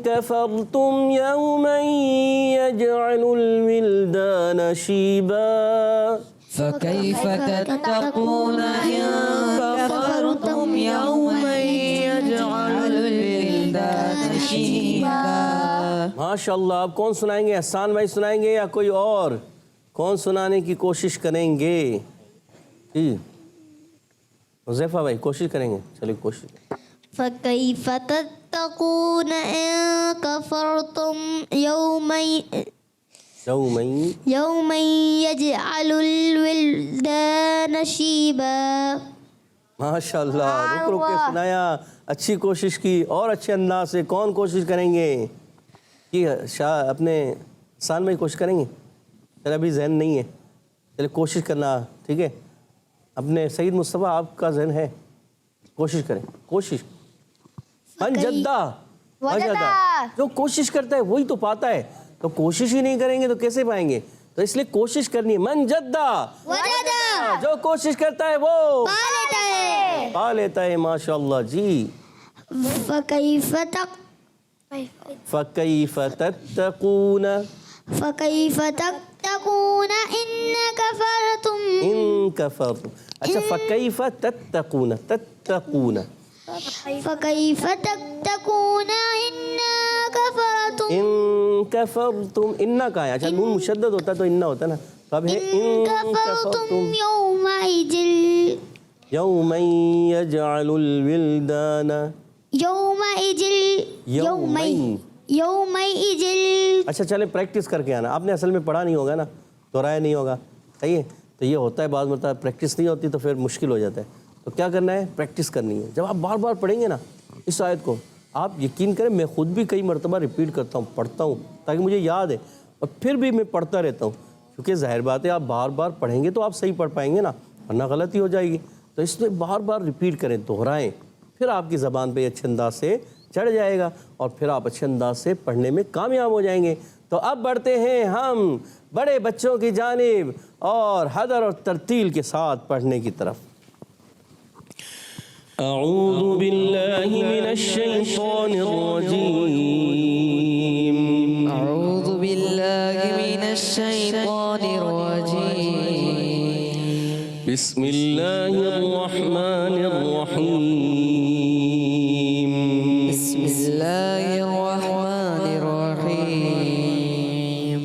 کفرتم یوما یجعل الولدان شیبا. فكيف تتقون إن كفرتم يوما يجعل الولدان شيبا. ماشاء اللہ. آپ کون سنائیں گے؟ احسان بھائی سنائیں گے یا کوئی اور؟ کون سنانے کی کوشش کریں گے؟ جی حذیفہ بھائی کوشش کریں گے. چلیے کوشش. فكيف تتقون إن كفرتم يوما يجعل الولدان شيبا. ماشاء اللہ. رک رک کے سنایا، اچھی کوشش کی اور اچھے انداز سے. کون کوشش کریں گے؟ جی شاہ اپنے احسان بھائی کوشش کریں گے. چلے ابھی ذہن نہیں ہے، چلے کوشش کرنا. ٹھیک ہے. اپنے سید مصطفیٰ آپ کا ذہن ہے، کوشش کریں. کوشش من جدہ وجدہ. جو کوشش کرتا ہے وہی تو پاتا ہے. تو کوشش ہی نہیں کریں گے تو کیسے پائیں گے؟ تو اس لیے کوشش کرنی ہے. من جدہ وجدہ. جو کوشش کرتا ہے وہ پا لیتا ہے. ماشاء اللہ. جی فكيف تتقون إن كفرتم. ان کفرتم. اچھا فکیف تتقون. فكيف تتقون إن كفرتم. ان کفرتم. انہ کا ہے. اچھا نون مشدد ہوتا تو انہ ہوتا نا. تو اب ہے ان کفرتم یوما یجعل الولدان. يومئذ. اچھا چلے پریکٹس کر کے آنا. آپ نے اصل میں پڑھا نہیں ہوگا نا، دہرایا نہیں ہوگا. صحیح ہے. تو یہ ہوتا ہے بعض مرتبہ پریکٹس نہیں ہوتی تو پھر مشکل ہو جاتا ہے. تو کیا کرنا ہے؟ پریکٹس کرنی ہے. جب آپ بار بار پڑھیں گے نا اس آیت کو، آپ یقین کریں میں خود بھی کئی مرتبہ ریپیٹ کرتا ہوں، پڑھتا ہوں تاکہ مجھے یاد ہے، اور پھر بھی میں پڑھتا رہتا ہوں. کیونکہ ظاہر بات ہے آپ بار بار پڑھیں گے تو آپ صحیح پڑھ پائیں گے نا، ورنہ غلطی ہو جائے گی. تو اس میں بار بار ریپیٹ کریں، دہرائیں، پھر آپ کی زبان پہ اچھے انداز سے چڑھ جائے گا اور پھر آپ اچھے انداز سے پڑھنے میں کامیاب ہو جائیں گے. تو اب بڑھتے ہیں ہم بڑے بچوں کی جانب اور حذر اور ترتیل کے ساتھ پڑھنے کی طرف. اعوذ باللہ من الشیطان الرجیم. أعوذ بالله من الشيطان الرجيم. بسم اللہ الرحمن الرحیم. بسم الله الرحمن الرحيم.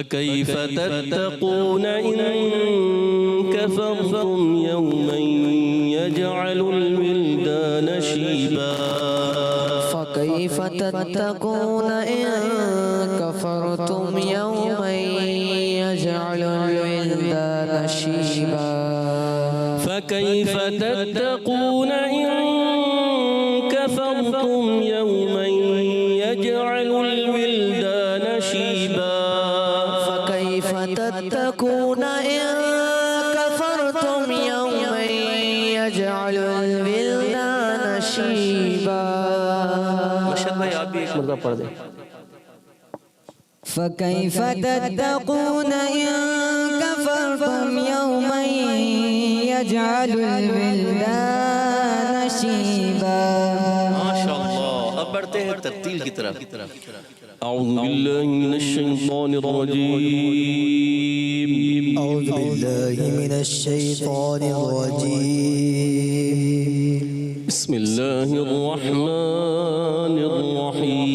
فكيف تتقون إن كفرتم يوما يجعل الولدان شيبا فكيف تتقون إن كفرتم يوما يجعل الولدان شيبا فكيف تتقون إن كفرتم يوما يجعل الولدان شيبا فكيف تتقون إن كفرتم يوما يجعل الولدان شيبا. مشہد بھائی آپ بھی ایک مرتبہ پڑھ دیں. فكيف تتقون إن كفرتم يوما يجعل الولدان شيبا. ماشاء اللہ. اب بڑھتے ہیں ترتیل کی طرف. اعوذ باللہ من الشیطان الرجیم. اعوذ باللہ من الشیطان الرجیم. بسم اللہ الرحمن الرحیم.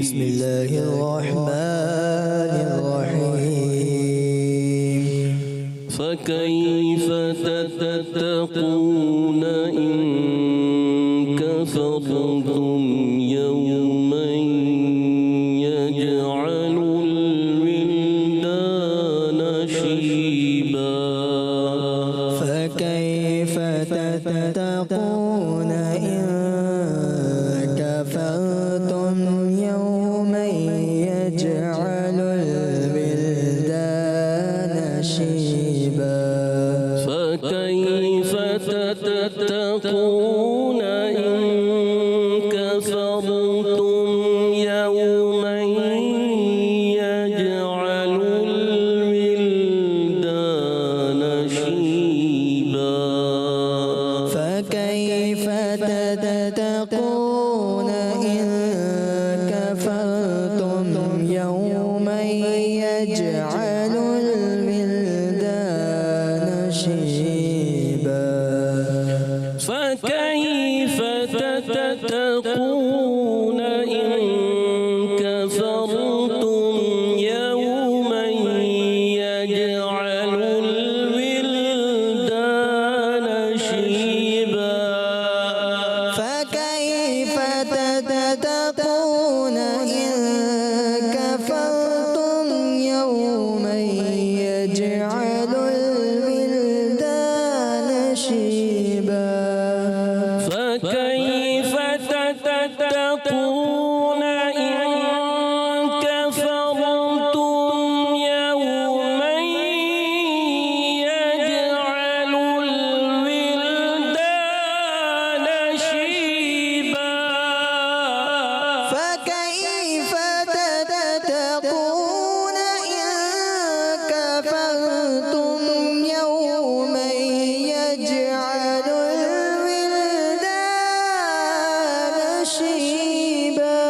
بسم اللہ الرحمن الرحیم. فكيف تتقون إن كفرتم يوما يجعل الولدان شيبا فكيف تتقون إن كفرتم يوما يجعل الولدان شيبا. فكيف تتقون إن كفرتم يوما يجعل الولدان شيبا فكيف تتقون إن كفرتم يوما يجعل الولدان شيبا. فكيف تتقون إن كفرتم يوما يجعل الولدان شيبا فكيف تتقون إن كفرتم يوما يجعل الولدان شيبا. فكيف تتقون إن كفرتم يوما يجعل الولدان شيبا فكيف تتقون إن كفرتم يوما يجعل الولدان شيبا.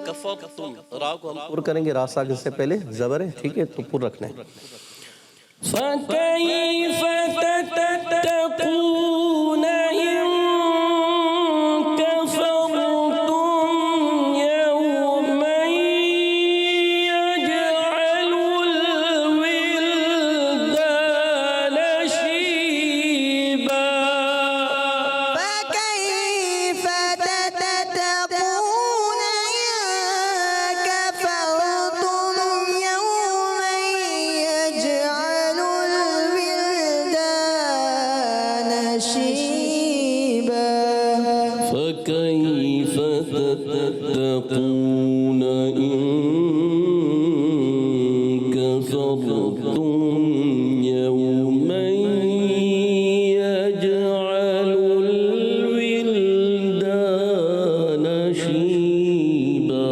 کفرتم را کو ہم پر کریں گے. را ساکن سے پہلے زبر ہے, ٹھیک ہے, تو پر رکھنا ہے. فكيف تتقون إن كفرتم يوما يجعل الولدان شيبا فكيف تتقون إن كفرتم يوما يجعل الولدان شيبا. فكيف تتقون إن كفرتم يوما يجعل الولدان شيبا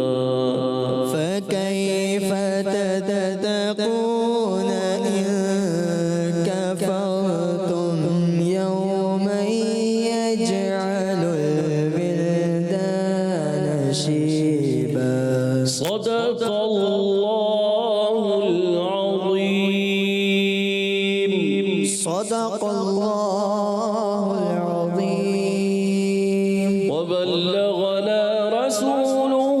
فكيف تتقون إن كفرتم يوما يجعل الولدان شيبا. صدق الله العظيم. صدق الله العظيم. وبلغنا رسوله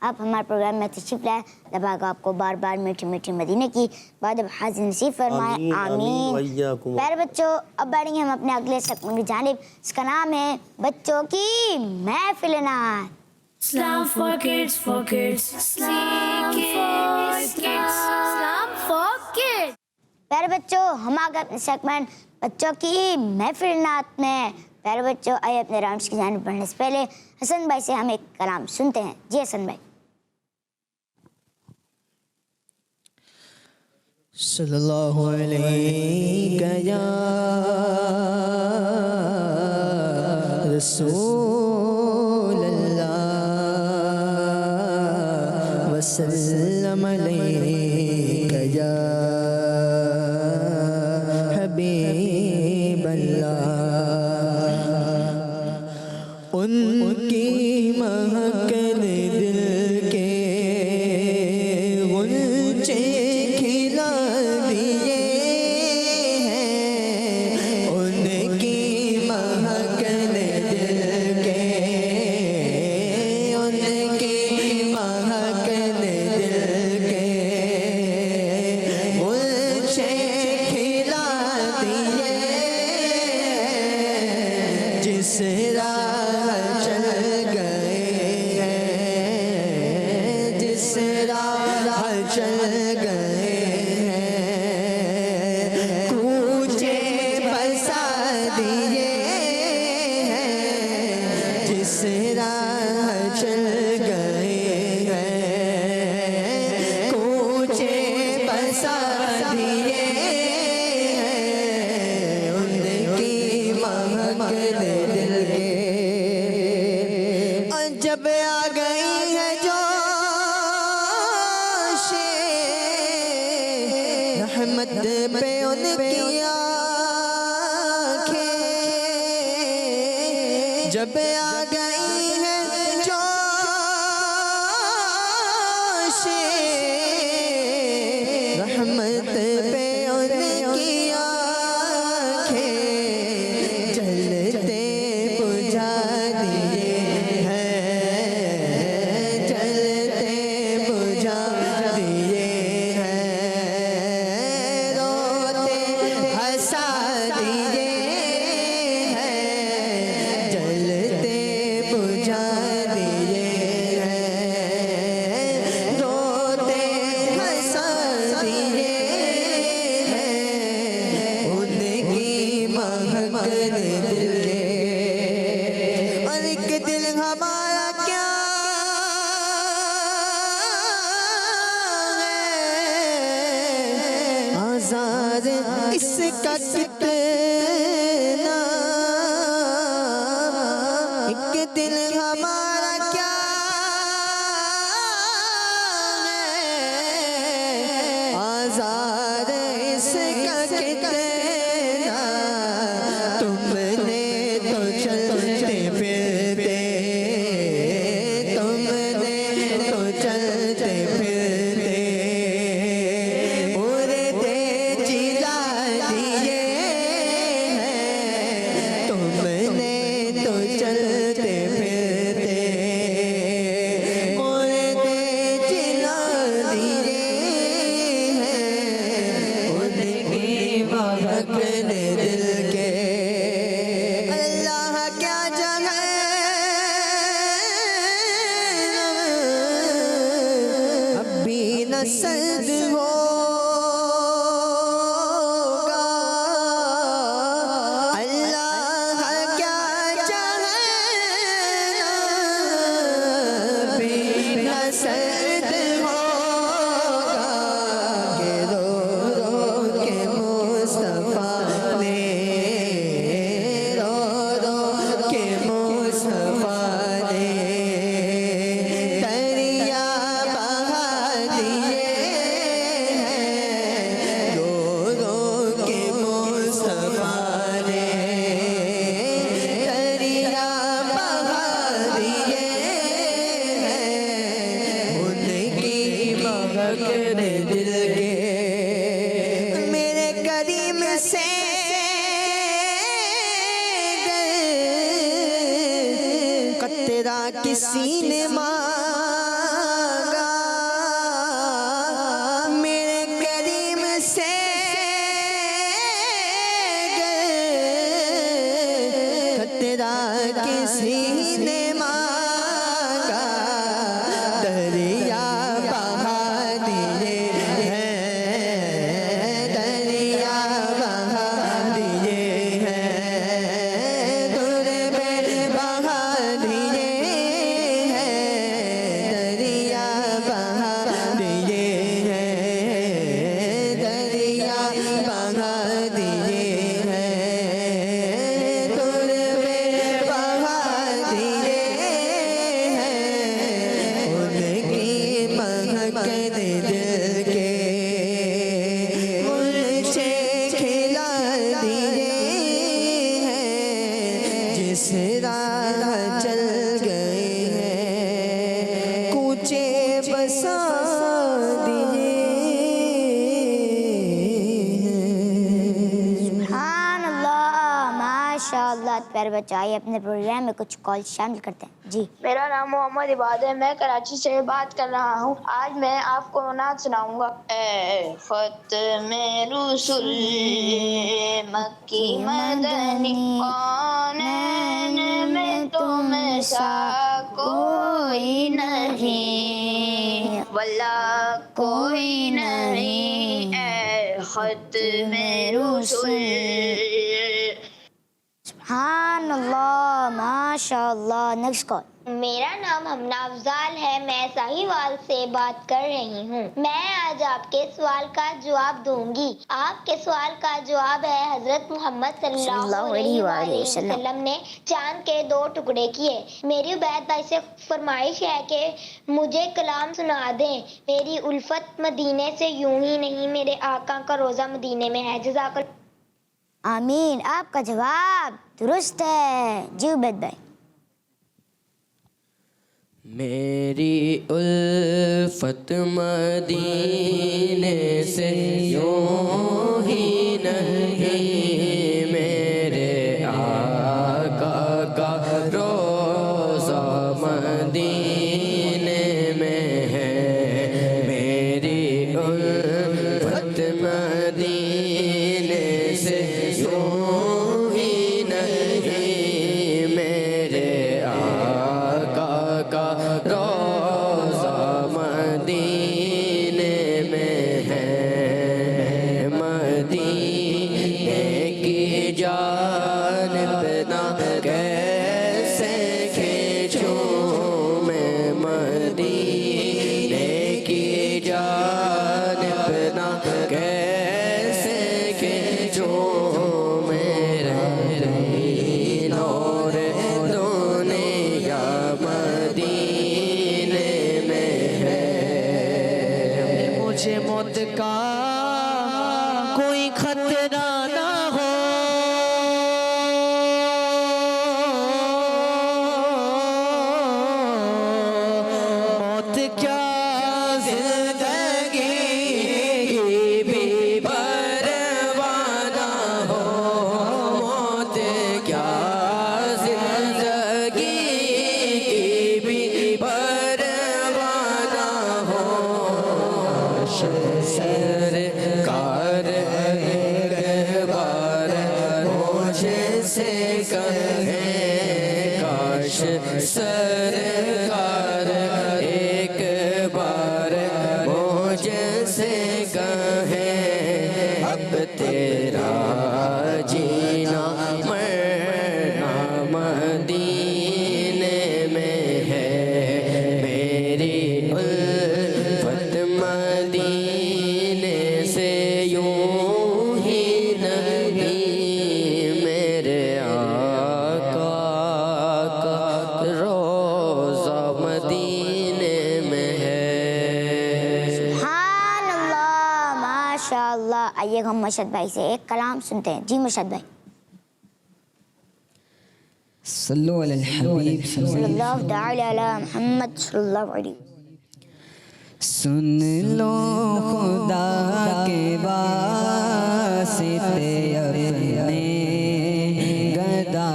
آپ ہمارے پروگرام میں تشریف لائے. اللہ پاک آپ کو بار بار میٹھی میٹھی مدینے کی بعد حاضر نصیب فرمائے. آمین، آمین وإياكم. پیارے بچوں اب بڑھیں گے ہم اپنے اگلے سیگمنٹ کی جانب. اس کا نام ہے بچوں کی محفل نعت. Islam for kids, for kids. Islam for kids. Islam for kids. پیارے بچوں ہم آ گئے اپنے سیگمنٹ بچوں کی محفل نعت میں. پیارے بچوں آئیے اپنے راؤنڈس کی جانب بڑھنے سے پہلے حسن بھائی سے ہم ایک کلام سنتے ہیں. جی حسن بھائی. صلی اللہ علیہ یا رسول اللہ وسلم علیہ یا حبیب اللہ. ان کی مہکن دل کے غنچے کھلا دیے ہیں. ان کی مہکن دل کے ان کی مہکن دل کے غنچے کھلا دیے. جس راہ چل گئے ہیں جس راہ چل گئے ہیں کوچے بسا دیے ہیں. جس راہ چل گئے ہیں کوچے بسا دیے ہیں. ان کی مہکن دل کے اور جب آ گئی ہے جوش رحمت پہ ان کی آنکھیں. جب آ گئی ہے جوش رحمت پہ ان کی آنکھیں. جلتے بجھا دیے ہیں جلتے بجھا دیے ہیں. روتے ہنسا دیے ہیں جلتے بجھا دیے ہیں. روتے ہنسا دیے ہیں. ان کی مہکن دل کے اور ایک دل ہمارا کیا ہے آزاد اس کا کتنا. ایک دل ہمارا کیا ہے آزاد اس کا کتنا. تم نے تو چلتے پھرتے تم نے تو چلتے پھرتے اڑتے جلا دیے ہیں. تم نے تو چلتے پھرتے اڑتے جلا دیے ہیں. ان کی مہکن دل کے اللہ کیا جگہ اب بھی نہ سرد ہوگا. اللہ کیا جگہ اب بھی نہ سرد ہوگا. کہ رو رو کے مصطفیٰ نے رو رو کے مصطفیٰ نے دریا بہا دیے ہیں. رو رو کے مصطفیٰ نے دریا بہا دیے ہیں. ان کی مہکن دل کے میرے کریم سے خطرہ کسی نے مانگا میرے کریم سے خطرہ کسی نے مانگا دریا بہا دیے ہیں دریا بہا دیے ہیں در بے بہا دیے ہیں دریا بہا دیے ہیں دریا بہا دیے ہیں در بے بہا دیے ہیں ان کی مہک دل کے مجھے کھلا دیے ہیں جس راہ چل گئے ہیں کوچے بسا دیے سبحان اللہ ماشاء اللہ. پیارے بچے آئیے اپنے پروگرام میں کچھ کال شامل کرتے ہیں. جی میرا نام محمد عباد ہے. میں کراچی سے بات کر رہا ہوں. آج میں آپ کو نعت سناؤں گا. اے ختم رسل مکی مدنی کونین میں تم سا کوئی نہیں واللہ کوئی نہیں. اے ختم رسل. سبحان اللہ ماشاء اللہ. Next call. میرا نام ہمنا افضال ہے. میں ساہیوال سے بات کر رہی ہوں. میں آج آپ کے سوال کا جواب دوں گی. آپ کے سوال کا جواب ہے حضرت محمد صلی اللہ علیہ وآلہ وسلم نے چاند کے 2 ٹکڑے کیے. میری عبید بھائی سے فرمائش ہے کہ مجھے کلام سنا دیں. میری الفت مدینے سے یوں ہی نہیں میرے آقا کا روزہ مدینے میں ہے. جزاک اللہ. آمین. آپ کا جواب درست ہے. جی عبید بھائی. میری الفت مدینے سے یوں ہی نہیں میرے آقا کا روزہ مدینے میں ہے. میری الفت مدینے سے یوں ہی نہیں میرے آقا کا روزہ مدینے میں ہے. مدینے کی جانب نہ کیسے کھینچوں میں مدینے کی جانب نہ کیسے کھینچوں میرے نور دنیا مدینے میں ہے. مجھے موت کا کوئی خطرہ نہ ہو موت کیا زندگی بھی پرواہ نہ ہو موت کیا زندگی بھی پرواہ نہ ہو. سرکار ایک بار مجھے سے کہیں کاش سرکار ایک بار مجھے سے کہیں اب تیرا جینا مرنا مدینے میں ہے. میری الفت مدینے سے یوں ہی نہیں میرے آقا کا روزہ مدینے میں ہے. سبحان اللہ ماشاء اللہ. آئیے ہم مرشد بھائی سے ایک کلام سنتے ہیں. جی مرشد بھائی. صلو علی الحبیب صلی اللہ تعالی علی محمد صلی اللہ علیہ وسلم. سن لو خدا کے واسطے اپنے گدا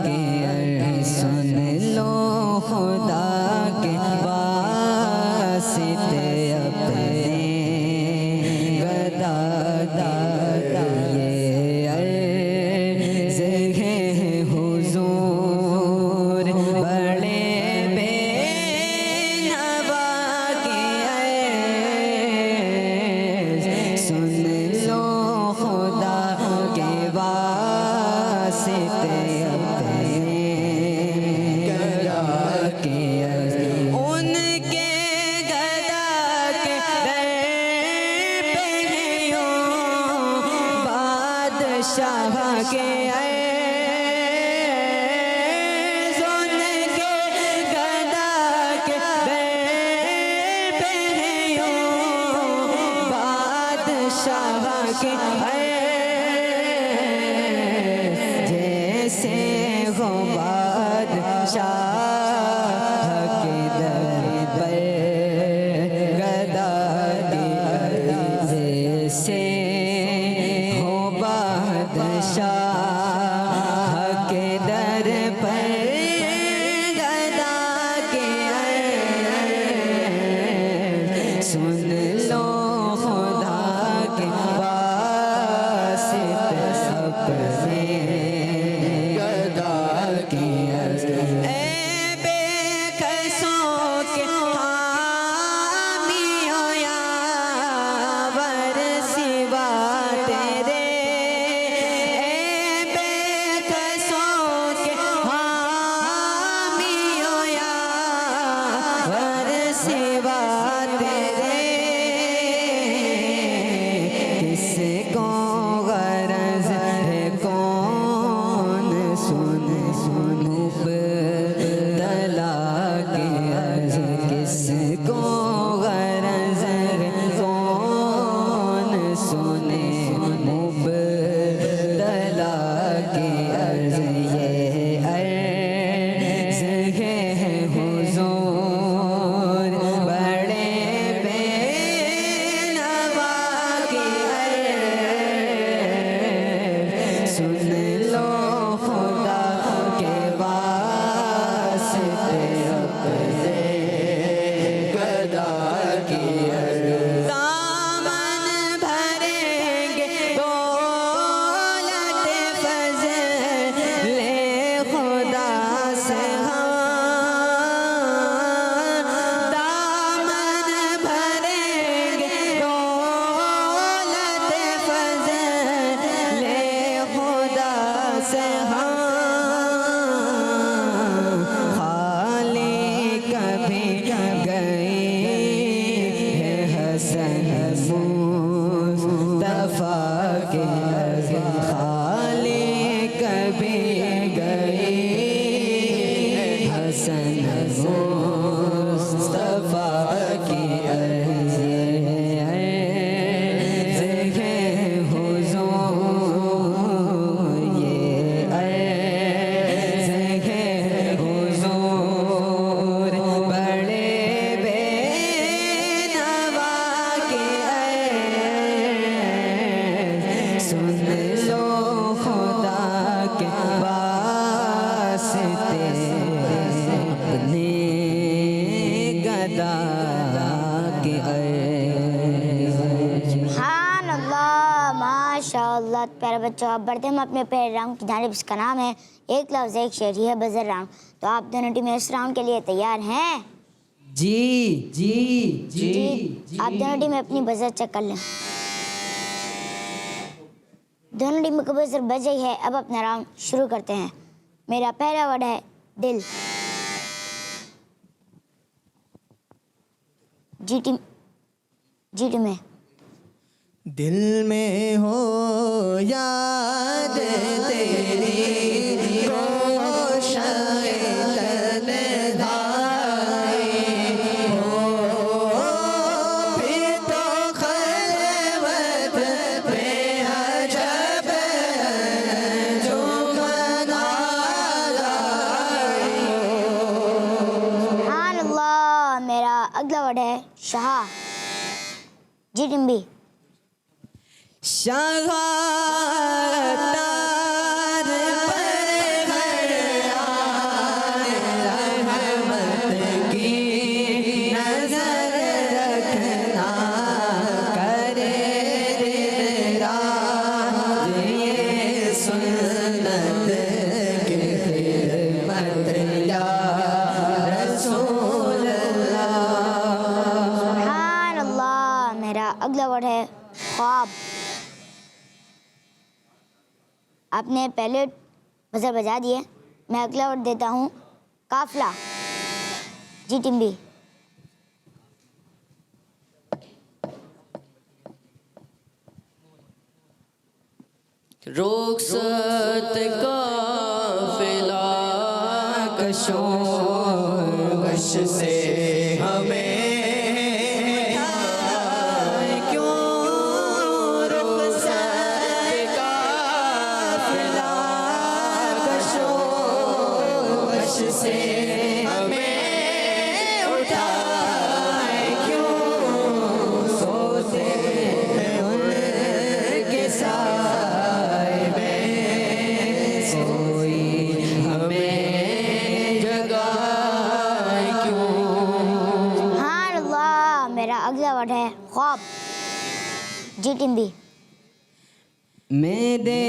کے سن لو بادشاہ کے سن کے گدا کے در پہ یوں بادشاہ کے جیسے ہو بادشاہ کے در پر گدا کی جیسے ہو بادشاہ کے در پر گدا کے سن لو خدا کے واسطے اپنے گدا کے اے بے کسوں کے حامی ہو یاور سوا تیرے اے بے کسوں کے حامی ہو یاور سوا تیرے کس کو غرض ہے کون سن مبتلا کے عرض کس کو غرض ہے کون سنے مبتلا کے عرض یہ عرض ہے حضور بڑے بے نوا کے عرض سن لو خدا کے واسطے اپنے گدا کی دامن بھریں گے دولت فضل خدا سے ہم دامن بھریں گے دولت فضل خدا سے ہم خالی کبھی گئی ہے حسن مصطفیٰ کے عرض خالی کبھی گئی ہے حسن مصطفیٰ کی عرض عرض ہے حضور یہ عرض ہے حضور بڑے بے نوا کے عرض سن لو خدا کے واسطے اپنے گدا کے عرض سبحان اللہ ماشاء اللہ. پیارے بچوں اب بڑھتے ہم اپنے پہلے راؤنڈ کی جانب. اس کا نام ہے ایک لفظ ایک شعر. یہ ہے بزر راؤنڈ. تو آپ دونوں ٹیمیں اس راؤنڈ کے لیے تیار ہیں؟ جی جی جی آپ دونوں ٹیمیں اپنی بزر چیک کر لیں. دونوں ٹیموں کا بزر بج گئی ہے. اب اپنا راؤنڈ شروع کرتے ہیں. میرا پہلا ورڈ ہے دل. جی ٹیمیں دل میں ہو یاد تیری روشن تنہائی ہو پھر تو خلوت میں عجب جو منائی سبحان اللہ. میرا اگلا ورڈ ہے شہا. جی ٹیم بھی شہادار پر ہر آن رحمت کی نظر رکھنا کرے دل راز یہ سنت کی خدمت یا رسول اللہ. سبحان اللہ. میرا اگلا ورڈ ہے خواب. آپ نے پہلے بزر بجا دیے. میں اگلا ورڈ دیتا ہوں قافلہ. جی ٹیم بھی رخصت قافلہ کشوش سے ہمیں اٹھائے کیوں رخصت قافلہ کشوش سے ہمیں اٹھائے کیوں سوتے ہیں ان کے سائے میں سوئی ہمیں جگائے کیوں. سبحان اللہ. میرا اگلا ورڈ ہے خواب. جی ٹیم بی. میرے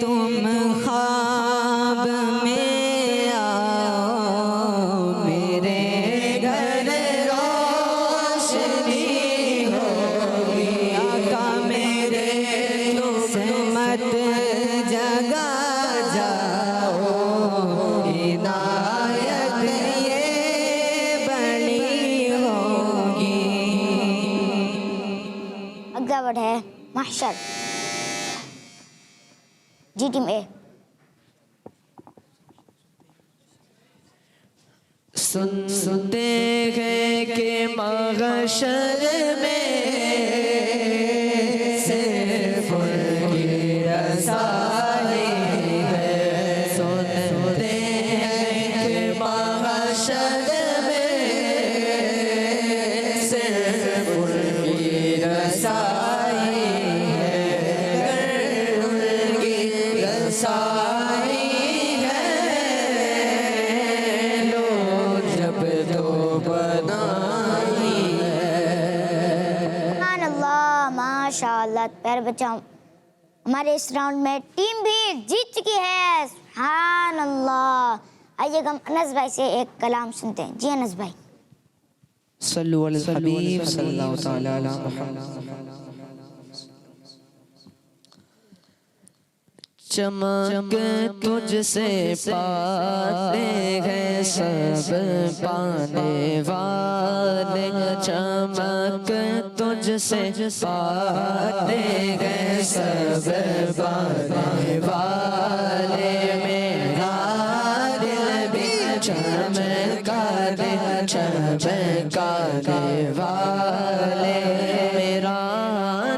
تم خواب میں آؤ میرے گھر روشنی ہوگی آقا میرے قسمت جگا جاؤ عنایت یہ بڑی ہوگی. اگلا ورڈ ہے محشر. جی ٹیم اے. سنتے ہیں کہ محشر میں صرف ان کی رسائی ہے. سنتے ہیں کہ محشر میں صرف ان کی رسائی ہے. ان کی رسائی ہے لوگ جب تو بنائی ہے. سبحان اللہ. ماشاء اللہ. پیارے بچوں ہمارے اس راؤنڈ میں ٹیم بھی جیت چکی ہے. سبحان اللہ. آئیے ہم انس بھائی سے ایک کلام سنتے ہیں. جی انس بھائی. صلو علی الحبیب صلی اللہ تعالی علی محمد. چمک تجھ سے پاتے ہیں سب پانے والے. چمک تجھ سے پاتے ہیں سب پانے والے. میرا دل بھی چمکا دے چمکانے والے. میرا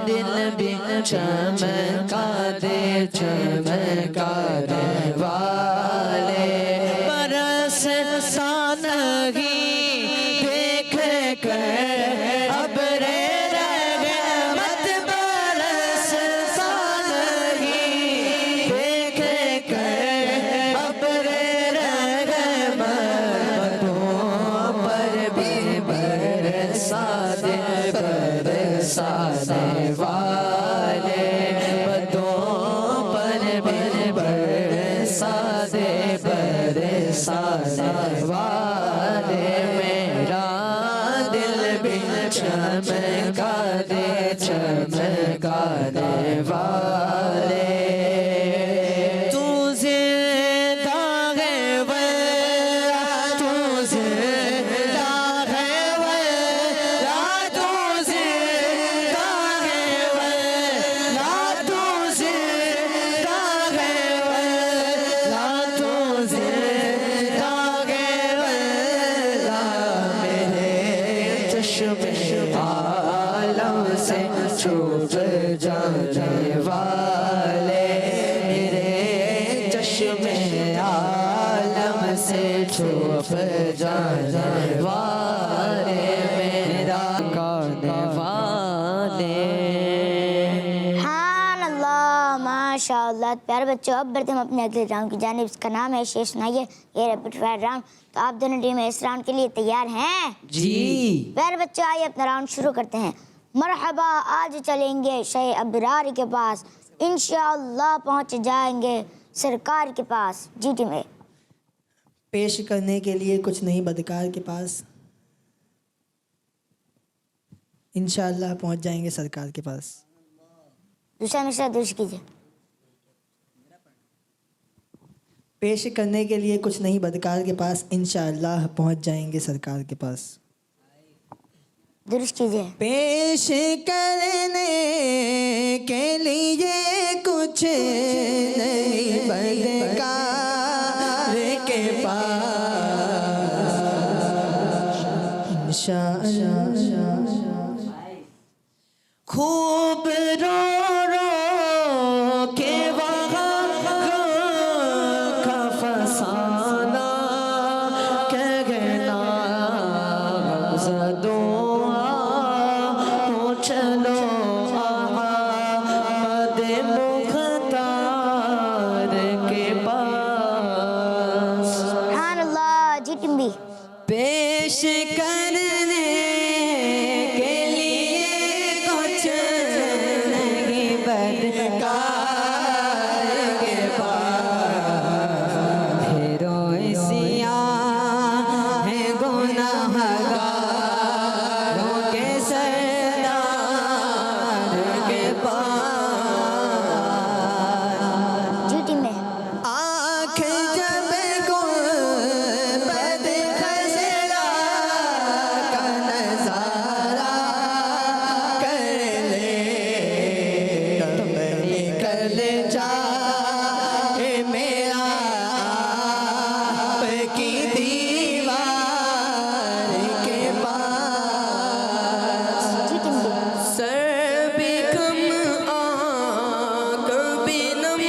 دل بھی چمکا دے چمکانے والے. برستا نہیں دیکھ کر ابر رحمت برستا نہیں دیکھ کر ابر رحمتوں پر بھی برسا دے برسانے والے. برسانے والے. میرا دل بھی چمکا دے چمکانے والے. تو زندہ ہے واللہ تو زندہ ہے واللہ تو زندہ ہے واللہ تو زندہ ہے واللہ تو زندہ ہے واللہ. میرے چشم عالم سے چھپ جانے والے. میرے چشم عالم سے چھپ جانے والے. میرا کانے والے. سبحان اللہ. ماشاء اللہ. پیارے بچوں اب بڑھتے ہم اپنے اگلے راؤنڈ کی جانب. اس کا نام ہے شعر سنائیے. یہ ریپٹ فائر راؤنڈ. تو آپ دونوں ٹیم اس راؤنڈ کے لیے تیار ہیں؟ جی. پیارے بچوں آئیے اپنا راؤنڈ شروع کرتے ہیں. مرحبا آج چلیں گے شہ ابرار کے پاس انشاءاللہ پہنچ جائیں گے سرکار کے پاس. جی ٹیم اے. پیش کرنے کے لیے کچھ نہیں بدکار کے پاس انشاءاللہ پہنچ جائیں گے سرکار کے پاس. دوسرا مصرع درست کیجیے. پیش کرنے کے لیے کچھ نہیں بدکار کے پاس انشاءاللہ پہنچ جائیں گے سرکار کے پاس. درست کیجیے. پیش کرنے کے لیے کچھ نہیں بدکار کے پاس انشاءاللہ. خوب رو رو کے وہاں کا فسانہ کہنا زدوں تو چلو احمد مختار کے پاس. سبحان اللہ. جی ٹیم بی. پیش کرنے کے لیے کچھ نہیں بدکار کے پاس. پھرو سیاہ ہے گناہگاروں کے سردار کے پاس. جی ٹیم میں. آنکھ جب گنبد خضرا کا نظارہ کر لے تب نکل جائے میرا آپ کی دیوار کے پاس. جی ٹیم بی. سر بھی کم آنکھ بھی نم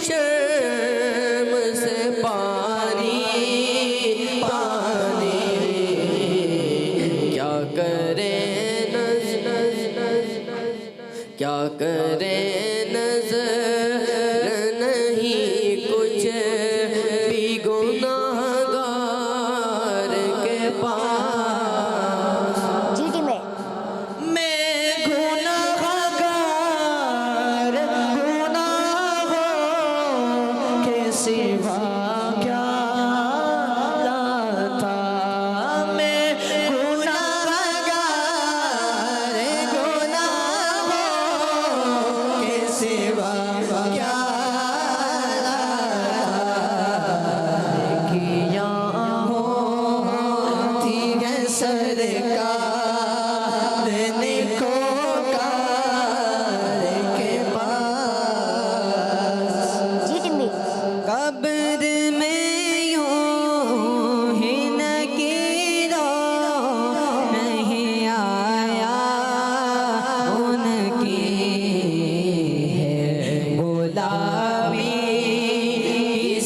شرم سے پانی پانی کیا کرے کیا کرے نظر نہیں کچھ بھی گناہگار کے پاس. جی ٹیم میں. میں گناہگار گناہوں کے سوا کیا لاتا. میں گناہگار گناہوں کے سوا کیا کیا ہوتی ہے سرکار نیکوکار کے پاس. جی ٹیم بی. قبر میں یوں ہی نکیرو نہیں آیا ان کی ہے غلامی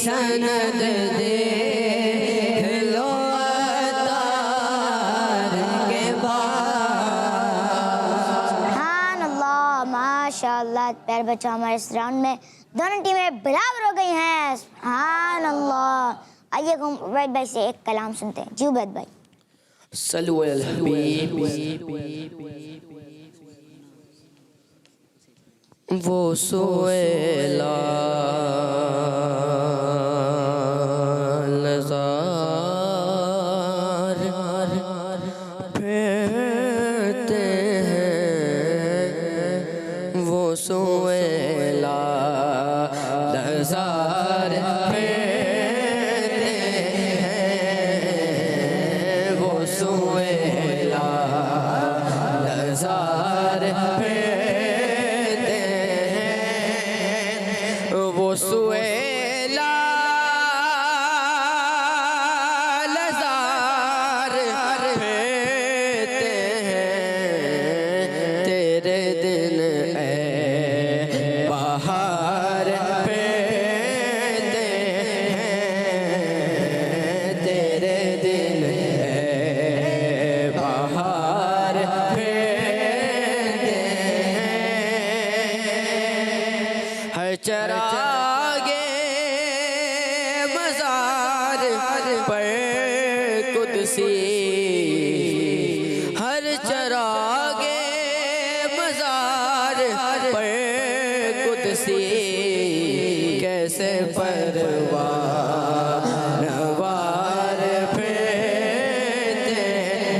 سند دیکھ لو اتار کے پاس. سبحان اللہ. ماشاء اللہ. پیارے بچوں ہمارے اس راؤنڈ میں دونوں ٹیمیں برابر ہو گئی ہیں. سبحان اللہ. آئیے ہم عبید بھائی سے ایک کلام سنتے ہیں. جی عبید بھائی. صلو علی الحبیب. وہ سویلا لزار پھرتے ہیں. وہ سویلا لزار پھرتے ہیں. وہ سویلا لزار پھرتے ہیں. وہ سویلا لزار پھرتے ہیں. تیرے دن اے بہار پھرتے ہیں. تیرے دن اے بہار پھرتے ہیں. ہر چراغے مزار پر قدسی. ہر چراغے مزار پر قدسی. کیسے پروان وار پھرتے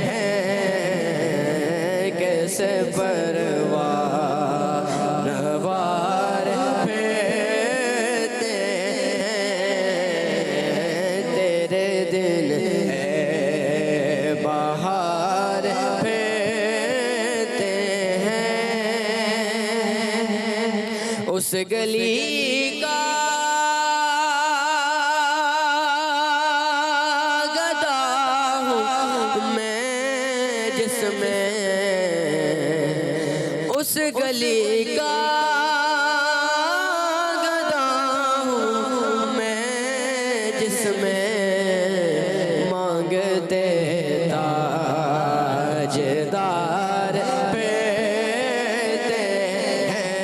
ہیں. کیسے پروان وار پھرتے ہیں. تیرے دل ہے بہار پھرتے گلی کا گدا ہوں میں جس میں مانگتے تاجدار پھرتے ہیں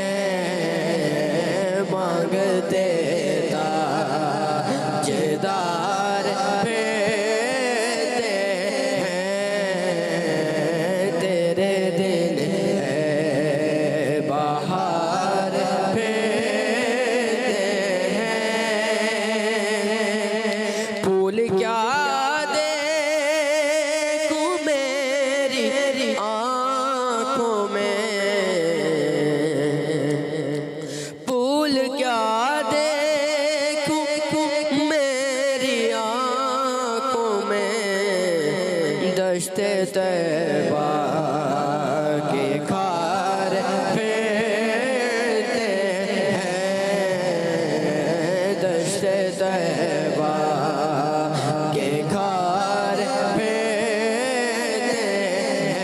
مانگتے تاجدار پھرتے ہیں تیرے دن ہے بہار پھرتے ہیں پھول کیا دیکھوں میری آنکھوں میں پھول کیا دیکھوں میری آنکھوں میں دشت طیبہ کے خار پھرتے ہیں دشت طیبہ کے خار پھرتے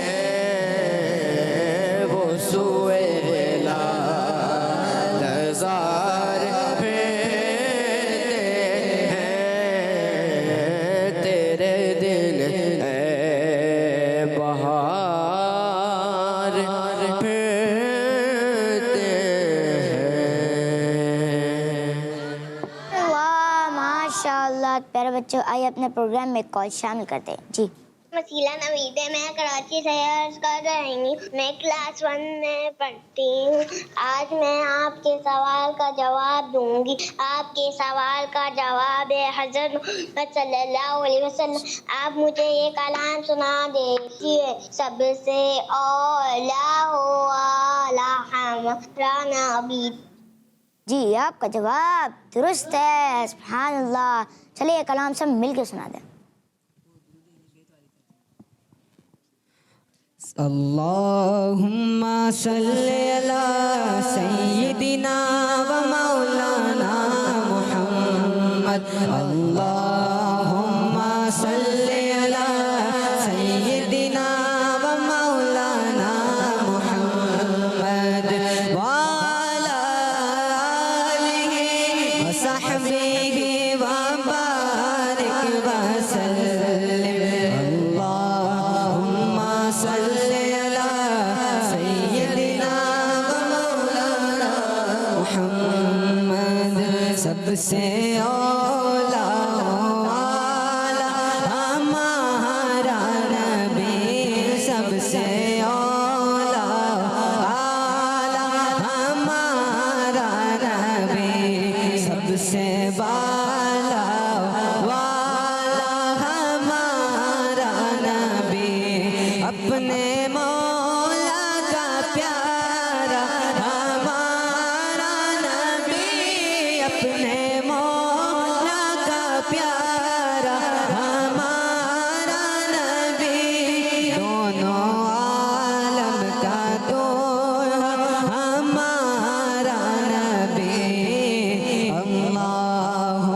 ہیں وہ سوئے لالزار پھرتے ہیں تیرے دن ہے بہار پھرتے ہیں واہ ماشاء اللہ پیارے بچوں آئیے اپنے پروگرام میں کال شامل کرتے ہیں جی وسیلہ نوید ہے میں کراچی سے عرض کر رہی ہوں میں کلاس 1 میں پڑھتی ہوں آج میں آپ کے سوال کا جواب دوں گی آپ کے سوال کا جواب ہے حضرت محمد صلی اللہ علیہ وسلم آپ مجھے یہ کلام سنا دیجیے سب سے اولا ہوا ہمارا نبی جی آپ کا جواب درست ہے سبحان اللہ چلیے یہ کلام سب مل کے سنا دیں اللہم صلی علی سیدنا و مولانا محمد اللہم صلی علی سیدنا و مولانا محمد وعلی آلہ و صحبہ و بارک وسلم اللہم صلی علی سیدنا و مولانا محمد سب سے اولا والا ہمارا نبی سب سے اولا والا ہمارا نبی سب سے بالا والا ہمارا نبی اپنے مولا کا پیارا ہمارا نبی اپنے مولا کا پیارا ہمارا نبی دونوں عالم کا دوہا ہمارا نبی اللہم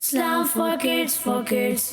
Islam for kids, for kids.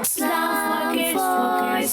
Islam for kids, for kids.